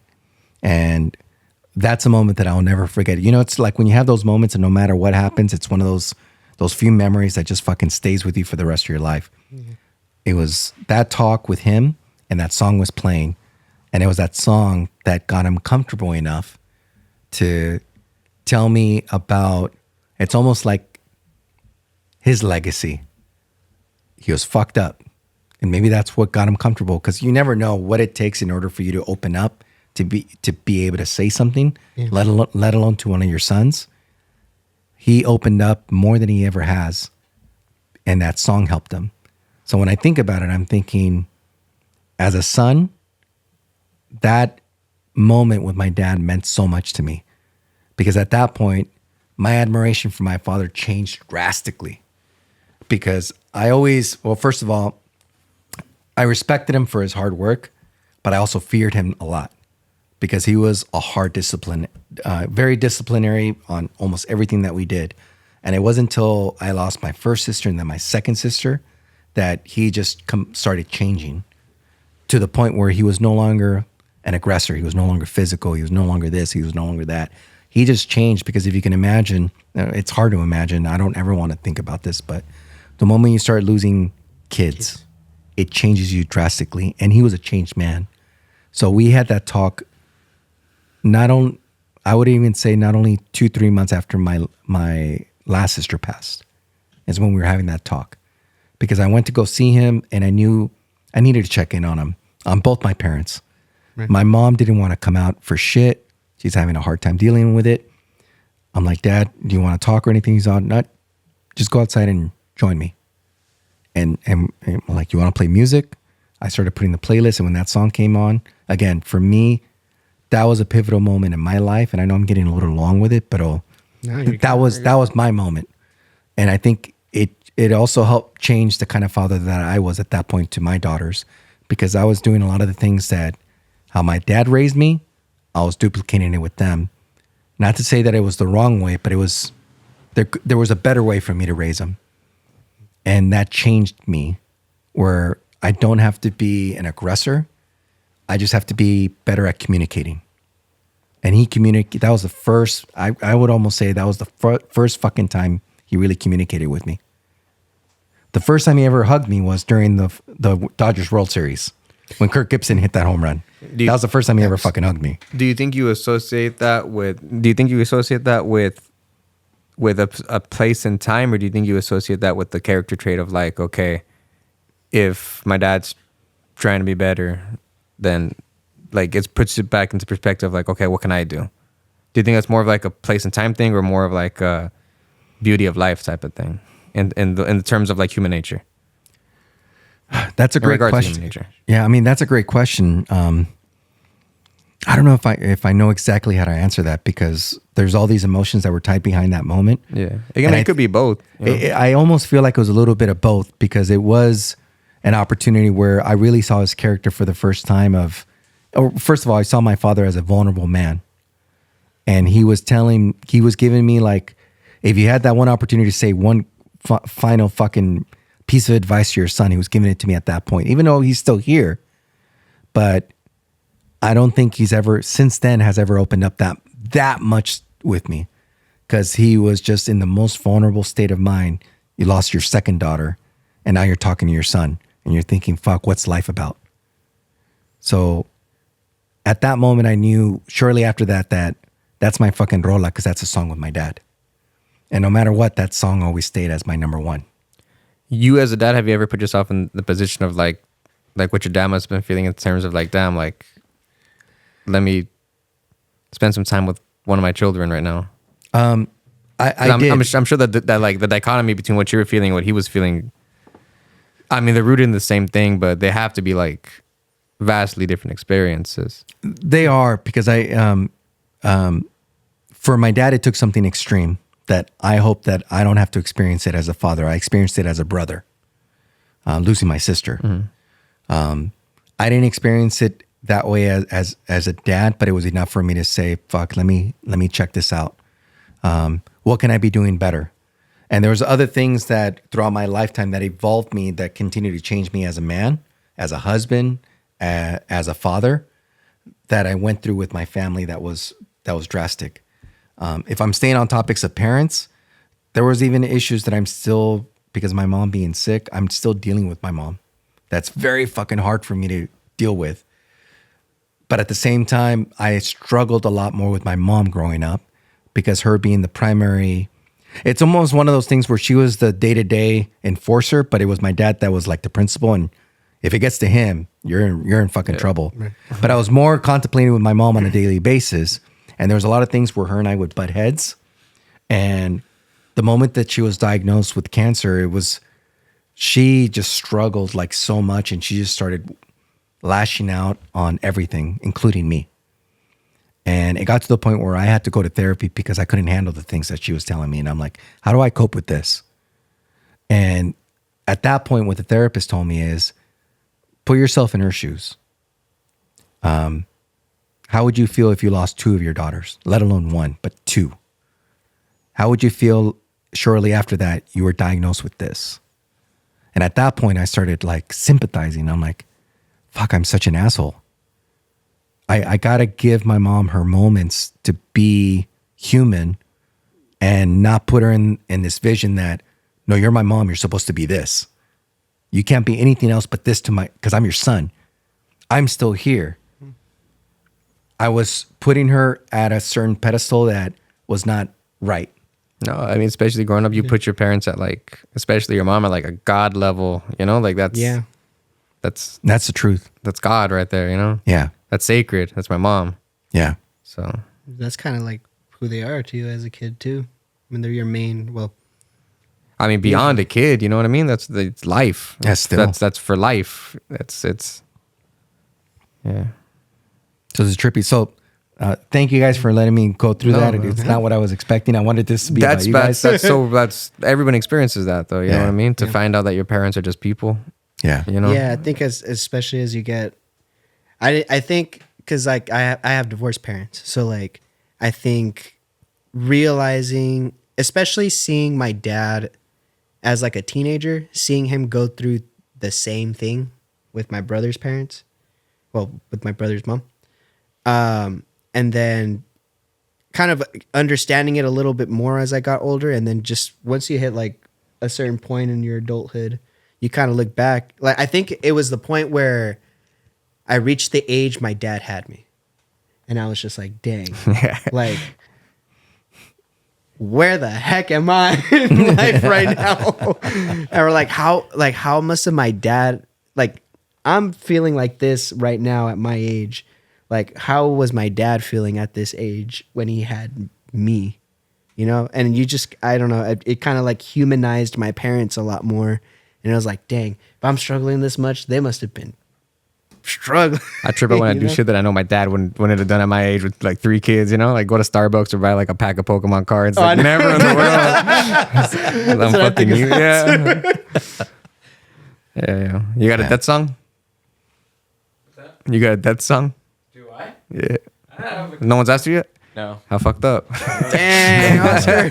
And that's a moment that I'll never forget. You know, it's like when you have those moments and no matter what happens, it's one of those few memories that just fucking stays with you for the rest of your life. Mm-hmm. It was that talk with him, and that song was playing. And it was that song that got him comfortable enough to tell me about, it's almost like his legacy. He was fucked up. And maybe that's what got him comfortable, because you never know what it takes in order for you to open up, to be able to say something, let alone to one of your sons. He opened up more than he ever has, and that song helped him. So when I think about it, I'm thinking, as a son, that moment with my dad meant so much to me, because at that point, my admiration for my father changed drastically. Because first of all, I respected him for his hard work, but I also feared him a lot because he was a hard discipline, very disciplinary on almost everything that we did. And it wasn't until I lost my first sister and then my second sister that he just started changing to the point where he was no longer an aggressor. He was no longer physical. He was no longer this. He was no longer that. He just changed, because if you can imagine, it's hard to imagine. I don't ever want to think about this, but the moment you start losing kids, it changes you drastically. And he was a changed man. So we had that talk. I would even say not only 2-3 months after my last sister passed is when we were having that talk, because I went to go see him and I knew I needed to check in on him, on both my parents. Right. My mom didn't want to come out for shit. She's having a hard time dealing with it. I'm like, Dad, do you want to talk or anything? He's on, not, just go outside and join me. And I'm like, you want to play music? I started putting the playlist, and when that song came on, again, for me, that was a pivotal moment in my life. And I know I'm getting a little long with it, but that was my moment. And I think it also helped change the kind of father that I was at that point to my daughters, because I was doing a lot of the things that how my dad raised me, I was duplicating it with them. Not to say that it was the wrong way, but it was there was a better way for me to raise them. And that changed me, where I don't have to be an aggressor. I just have to be better at communicating. And that was the first, I would almost say that was the first fucking time he really communicated with me. The first time he ever hugged me was during the Dodgers World Series, when Kirk Gibson hit that home run. That was the first time he ever fucking hugged me. Do you think you associate that with a place and time, or do you think you associate that with the character trait of like, okay, if my dad's trying to be better, then like it puts it back into perspective, like, okay, what can I do? Do you think that's more of like a place and time thing, or more of like a beauty of life type of thing in the terms of like human nature? That's a great question. Yeah, I mean, that's a great question. I don't know if I know exactly how to answer that, because there's all these emotions that were tied behind that moment. Yeah, again, it could be both. You know? I almost feel like it was a little bit of both, because it was an opportunity where I really saw his character for the first time. First of all, I saw my father as a vulnerable man, and he was giving me like, if you had that one opportunity to say one final fucking piece of advice to your son, he was giving it to me at that point, even though he's still here. But I don't think he's ever since then has ever opened up that much with me, because he was just in the most vulnerable state of mind. You lost your second daughter, and now you're talking to your son, and you're thinking, fuck, what's life about? So at that moment, I knew shortly after that that's my fucking rola, because that's a song with my dad. And no matter what, that song always stayed as my number one. You as a dad, have you ever put yourself in the position of like what your dad must have been feeling in terms of like, damn, like, let me spend some time with one of my children right now? I'm sure that like the dichotomy between what you were feeling and what he was feeling, I mean, they're rooted in the same thing, but they have to be like vastly different experiences. They are, because for my dad, it took something extreme that I hope that I don't have to experience it as a father. I experienced it as a brother, losing my sister. Mm-hmm. I didn't experience it that way as a dad, but it was enough for me to say, fuck, let me check this out. What can I be doing better? And there was other things that throughout my lifetime that evolved me, that continued to change me as a man, as a husband, as a father, that I went through with my family that was drastic. If I'm staying on topics of parents, there was even issues that I'm still, because of my mom being sick, I'm still dealing with my mom. That's very fucking hard for me to deal with. But at the same time, I struggled a lot more with my mom growing up, because her being the primary, it's almost one of those things where she was the day-to-day enforcer, but it was my dad that was like the principal. And if it gets to him, you're in fucking trouble. Right. But I was more contemplating with my mom on a daily basis. And there was a lot of things where her and I would butt heads. And the moment that she was diagnosed with cancer, she just struggled like so much, and she just started lashing out on everything, including me. And it got to the point where I had to go to therapy because I couldn't handle the things that she was telling me. And I'm like, how do I cope with this? And at that point, what the therapist told me is, put yourself in her shoes. How would you feel if you lost 2 of your daughters, let alone 1, but 2? How would you feel shortly after that you were diagnosed with this? And at that point, I started like sympathizing. I'm like, fuck, I'm such an asshole. I got to give my mom her moments to be human, and not put her in this vision that, no, you're my mom, you're supposed to be this. You can't be anything else but this because I'm your son. I'm still here. I was putting her at a certain pedestal that was not right. No, I mean, especially growing up, you put your parents at like, especially your mom at like a God level, you know, like that's that's That's the truth. that's God right there, you know. Yeah. That's sacred. That's my mom. Yeah. So That's kind of like who they are to you as a kid too. I mean, they're your main. Well, I mean, beyond a kid, you know what I mean? It's life. Yeah, still. That's for life. It's yeah. So it's trippy. So thank you guys for letting me go through No, that. no. It's not what I was expecting. I wanted this to be That's about you guys. that's everyone experiences that though. You know Yeah. what I mean? To find out that your parents are just people. Yeah. You know. yeah, I think especially as you get, I think because like I have divorced parents, so like I think realizing, especially seeing my dad as like a teenager, seeing him go through the same thing with my brother's parents, well, with my brother's mom, and then kind of understanding it a little bit more as I got older, and then just once you hit like a certain point in your adulthood, you kind of look back. Like I think it was the point where I reached the age my dad had me, and I was just like, dang, like, where the heck am I in life right now? Or like how must have my dad, like, I'm feeling like this right now at my age. Like, how was my dad feeling at this age when he had me? You know? And you just, I don't know, it kind of like humanized my parents a lot more. And I was like, dang, if I'm struggling this much, they must have been struggling. I trip out when I You do know? shit that I know my dad wouldn't have done at my age with like 3 kids, you know? Like go to Starbucks or buy like a pack of Pokemon cards. Like never in the world. I'm what I fucking think you. about Yeah. You got a death song? You got a death song? Do I? Yeah. No one's asked you yet? No. How fucked up? Dang, Oscar.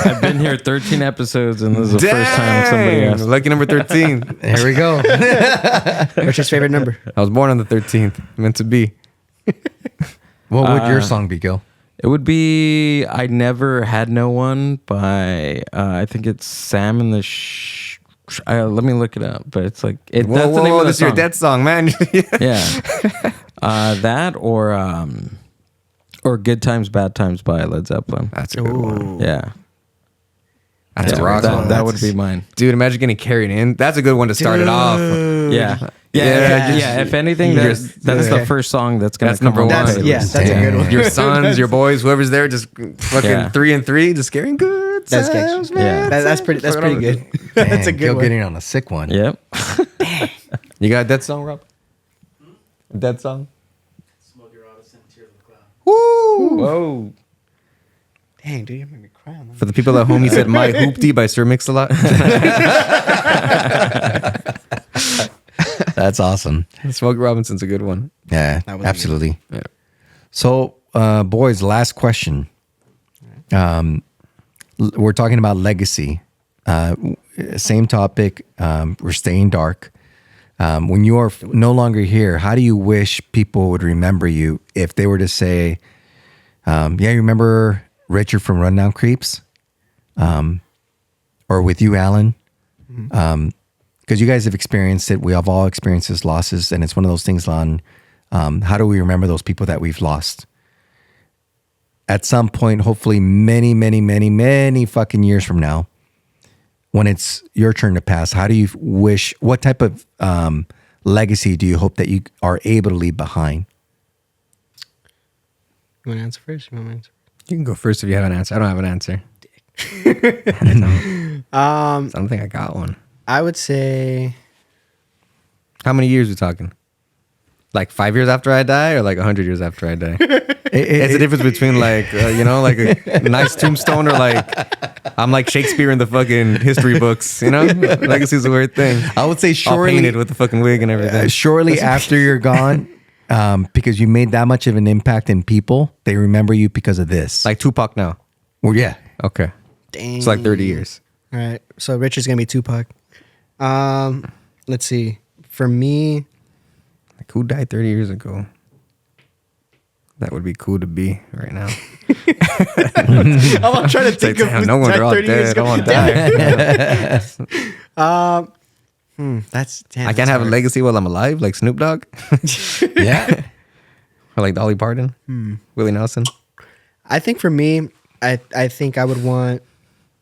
I've been here 13 episodes, and this is the first time somebody asked. Lucky number 13. Here we go. What's your favorite number? I was born on the 13th. Meant to be. What would your song be, Gil? It would be "I Never Had No One" by I think it's Sam and the. Let me look it up, but it's like that's the name of the this is song. your death song, man. Yeah, that or "Good Times, Bad Times" by Led Zeppelin. That's a good one. Yeah, That's yeah, a rock song. that would be mine. Dude, imagine getting carried in. That's a good one to start it off. Yeah. Yeah, Yeah. If anything, that's the first song that's gonna That's come number on one. my That's, yeah, playlist. that's a good one. Your sons, your boys, whoever's there, just fucking Yeah. 3 and 3, just carrying good. That's times, gangster. man. Yeah. That's pretty good. That's a good Gil one. getting on a sick one. Yep. You got a death song, Rob? A death song? Whoa. Dang, dude, you made me cry. Man. For the people at home, he said "My Hoopty" by Sir Mix-a-Lot. That's awesome. Smokey Robinson's a good one. Yeah, That was absolutely. Yeah. So, boys, last question. We're talking about legacy. Same topic. We're staying dark. When you are no longer here, how do you wish people would remember you if they were to say, yeah, you remember Richard from Rundown Kreeps? Or with you, Alan? Because you guys have experienced it. We have all experienced these losses. And it's one of those things on how do we remember those people that we've lost? At some point, hopefully many, many, many, many fucking years from now, when it's your turn to pass, how do you wish, what type of legacy do you hope that you are able to leave behind? You want to answer first? You want me to answer? You can go first if you have an answer. I don't have an answer. I don't think I got one. I would say How many years are we talking? Like 5 years after I die or like 100 years after I die? It's the difference between like, like a nice tombstone or like, I'm like Shakespeare in the fucking history books, you know? Legacy's a weird thing. I would say All shortly, painted with the fucking wig and everything. shortly after you're gone, because you made that much of an impact in people, they remember you because of this. Like Tupac now. Well, yeah. Okay. dang. It's like 30 years. All right. So Richard's gonna be Tupac. Let's see. For me, Like who died 30 years ago? That would be cool to be right now. I'm trying to It's like, damn, no one, they're all dead. I want to die. That's damn. I can't have a legacy while I'm alive, like Snoop Dogg. Yeah. Or like Dolly Parton? Willie Nelson? I think for me, I think I would want,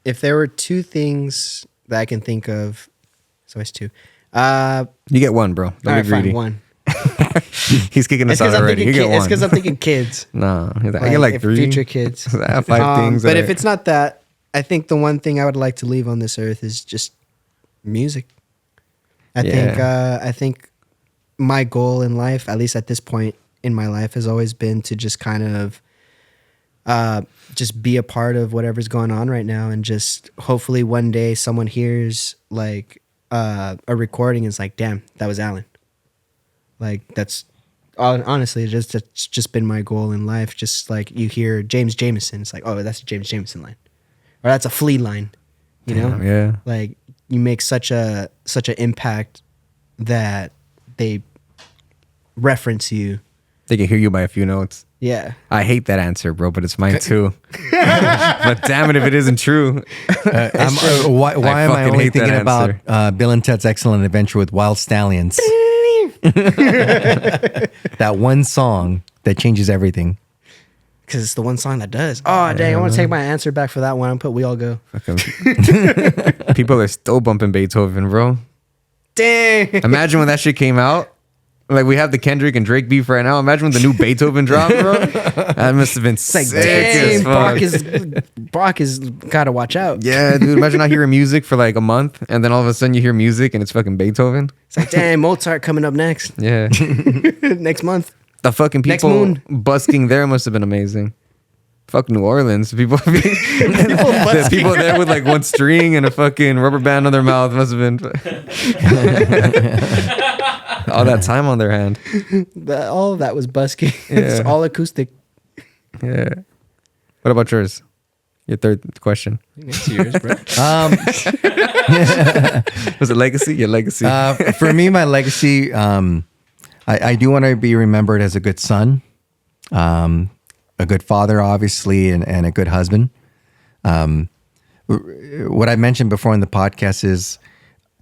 if there were two things that I can think of, it's always two. You get one, bro. Don't All right, be greedy. fine, one. He's kicking us out already. You get one. It's because I'm thinking kids. No, I get like 3. Future kids. I have 5 things. But if it's not that, I think the one thing I would like to leave on this earth is just music. I think my goal in life, at least at this point in my life, has always been to just kind of just be a part of whatever's going on right now, and just hopefully one day someone hears like a recording and is like, damn, that was Alan. Like, that's honestly it's just been my goal in life. Just like you hear James Jameson, it's like, oh, that's a James Jameson line, or that's a Flea line, you know? Yeah. Like, you make such an impact that they reference you. They can hear you by a few notes. Yeah. I hate that answer, bro, but it's mine too. But damn it if it isn't true. Why am I fucking only hate that thinking about answer. Bill and Ted's Excellent Adventure with Wild Stallions? That one song that changes everything. Because it's the one song that does. Oh, dang. I want to take my answer back for that one and put We All Go. People are still bumping Beethoven, bro. Dang. Imagine when that shit came out. Like, we have the Kendrick and Drake beef right now. Imagine when the new Beethoven dropped, bro. That must have been sick as fuck. Brock is gotta watch out. Yeah, dude. Imagine not hearing music for like a month, and then all of a sudden you hear music and it's fucking Beethoven. It's like, dang, Mozart coming up next. Yeah. Next month. The fucking Next people moon. busking there must have been amazing. Fuck New Orleans. People the people there with like one string and a fucking rubber band on their mouth must have been all that time on their hand. All of that was busking. It's all acoustic. Yeah. What about yours? Your third question. It's yours, bro. Was it legacy? Your legacy. For me, my legacy, I do want to be remembered as a good son, a good father, obviously, and a good husband. What I mentioned before in the podcast is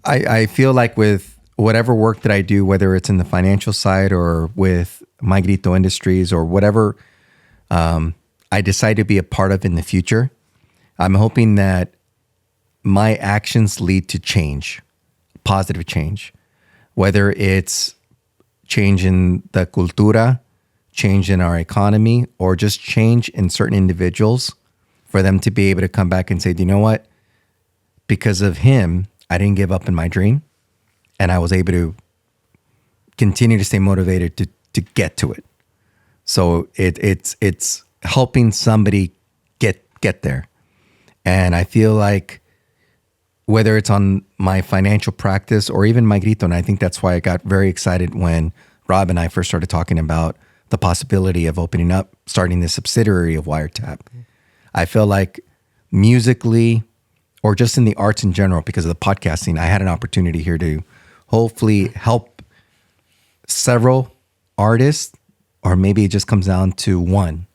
I feel like with whatever work that I do, whether it's in the financial side or with My Grito Industries or whatever I decide to be a part of in the future, I'm hoping that my actions lead to change, positive change, whether it's change in the cultura, change in our economy, or just change in certain individuals for them to be able to come back and say, do you know what? Because of him, I didn't give up in my dream, and I was able to continue to stay motivated to get to it. So it's helping somebody get there. And I feel like whether it's on my financial practice or even my Grito, and I think that's why I got very excited when Rob and I first started talking about the possibility of opening up, starting this subsidiary of Wiretap. I feel like musically or just in the arts in general, because of the podcasting, I had an opportunity here to hopefully help several artists, or maybe it just comes down to one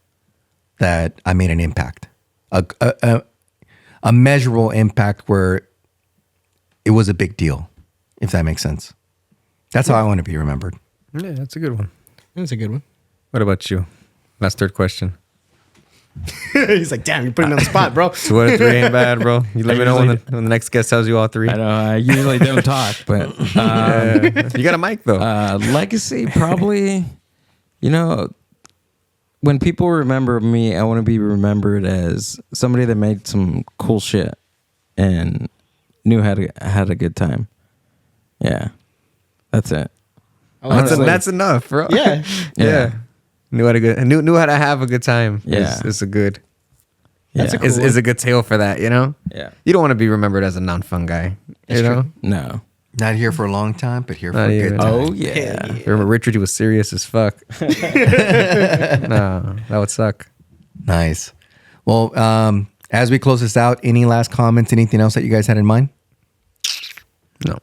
that I made an impact, a measurable impact where it was a big deal, if that makes sense. That's how I want to be remembered. Yeah, that's a good one. That's a good one. What about you? Last third question. He's like, damn, you're putting me on the spot, bro. 2 out of 3 ain't bad, bro. You let me know when the next guest tells you all 3. I know. I usually don't talk, but You got a mic though. legacy probably. You know, when people remember me, I want to be remembered as somebody that made some cool shit and knew how to had a good time. Yeah, that's it. That's enough, bro. Yeah. Yeah. Knew how to have a good time. Yeah. Is a good. That's Yeah. Is a good tale for that. You know. Yeah. You don't want to be remembered as a non-fun guy. You know. No. Not here for a long time, but here for Not a even. good time. Oh yeah. Remember, Richard, he was serious as fuck. No, that would suck. Nice. Well, as we close this out, any last comments, anything else that you guys had in mind? No.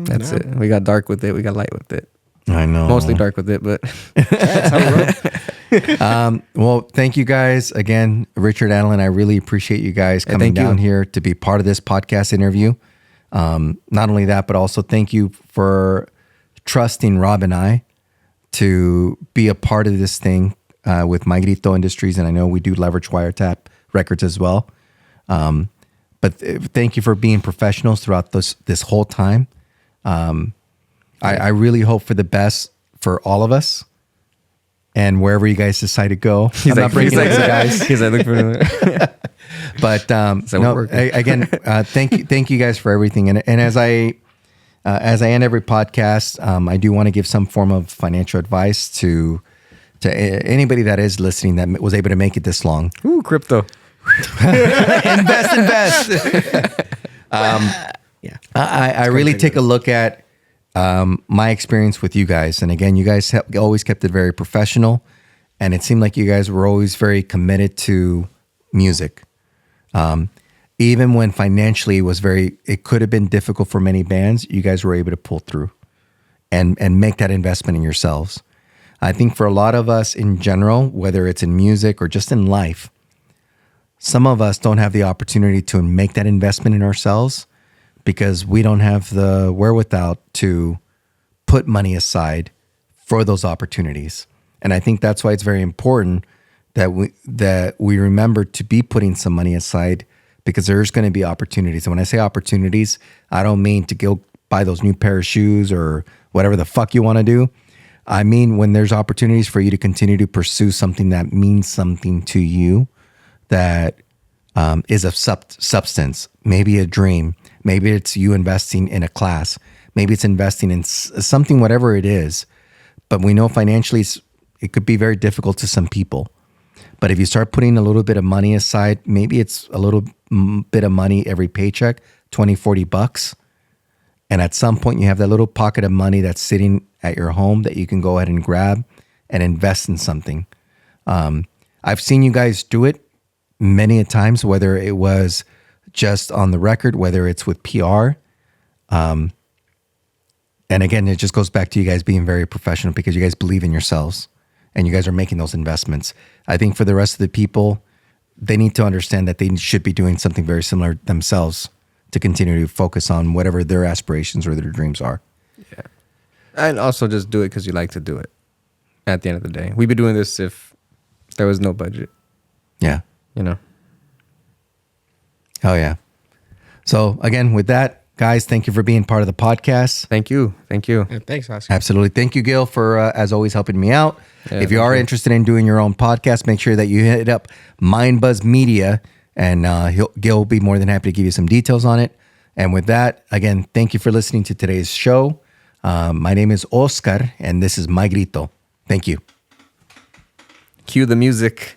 That's it. We got dark with it. We got light with it. I know. Mostly dark with it, but Well, thank you guys again, Richard, Alan. I really appreciate you guys coming thank you. down here to be part of this podcast interview. Not only that, but also thank you for trusting Rob and I to be a part of this thing with My Grito Industries, and I know we do leverage wiretap records as well. But thank you for being professionals throughout this whole time. I really hope for the best for all of us, and wherever you guys decide to go. I'm not breaking it to you guys. He's like, look for But thank you guys for everything. And as I end every podcast, I do want to give some form of financial advice to anybody that is listening that was able to make it this long. Ooh, crypto. invest. Yeah. I really take a look at my experience with you guys. And again, you guys have always kept it very professional. And it seemed like you guys were always very committed to music. Even when financially it could have been difficult for many bands, you guys were able to pull through and make that investment in yourselves. I think for a lot of us in general, whether it's in music or just in life, some of us don't have the opportunity to make that investment in ourselves because we don't have the wherewithal to put money aside for those opportunities. And I think that's why it's very important that we remember to be putting some money aside, because there's going to be opportunities. And when I say opportunities, I don't mean to go buy those new pair of shoes or whatever the fuck you want to do. I mean, when there's opportunities for you to continue to pursue something that means something to you, that is of substance, maybe a dream, maybe it's you investing in a class, maybe it's investing in something, whatever it is. But we know financially it could be very difficult to some people. But if you start putting a little bit of money aside, maybe it's a little bit of money every paycheck, $20-$40. And at some point you have that little pocket of money that's sitting at your home that you can go ahead and grab and invest in something. I've seen you guys do it many a times, whether it was just on the record, whether it's with PR. And again, it just goes back to you guys being very professional because you guys believe in yourselves and you guys are making those investments. I think for the rest of the people, they need to understand that they should be doing something very similar themselves to continue to focus on whatever their aspirations or their dreams are. Yeah. And also just do it because you like to do it at the end of the day. We'd be doing this if there was no budget. Yeah. You know? Oh, yeah. So again, with that, guys, thank you for being part of the podcast. Thank you. Yeah, thanks, Oscar. Absolutely. Thank you, Gil, for, as always, helping me out. Yeah, if you are interested in doing your own podcast, make sure that you hit up Mindbuzz Media, and Gil will be more than happy to give you some details on it. And with that, again, thank you for listening to today's show. My name is Oscar, and this is My Grito. Thank you. Cue the music.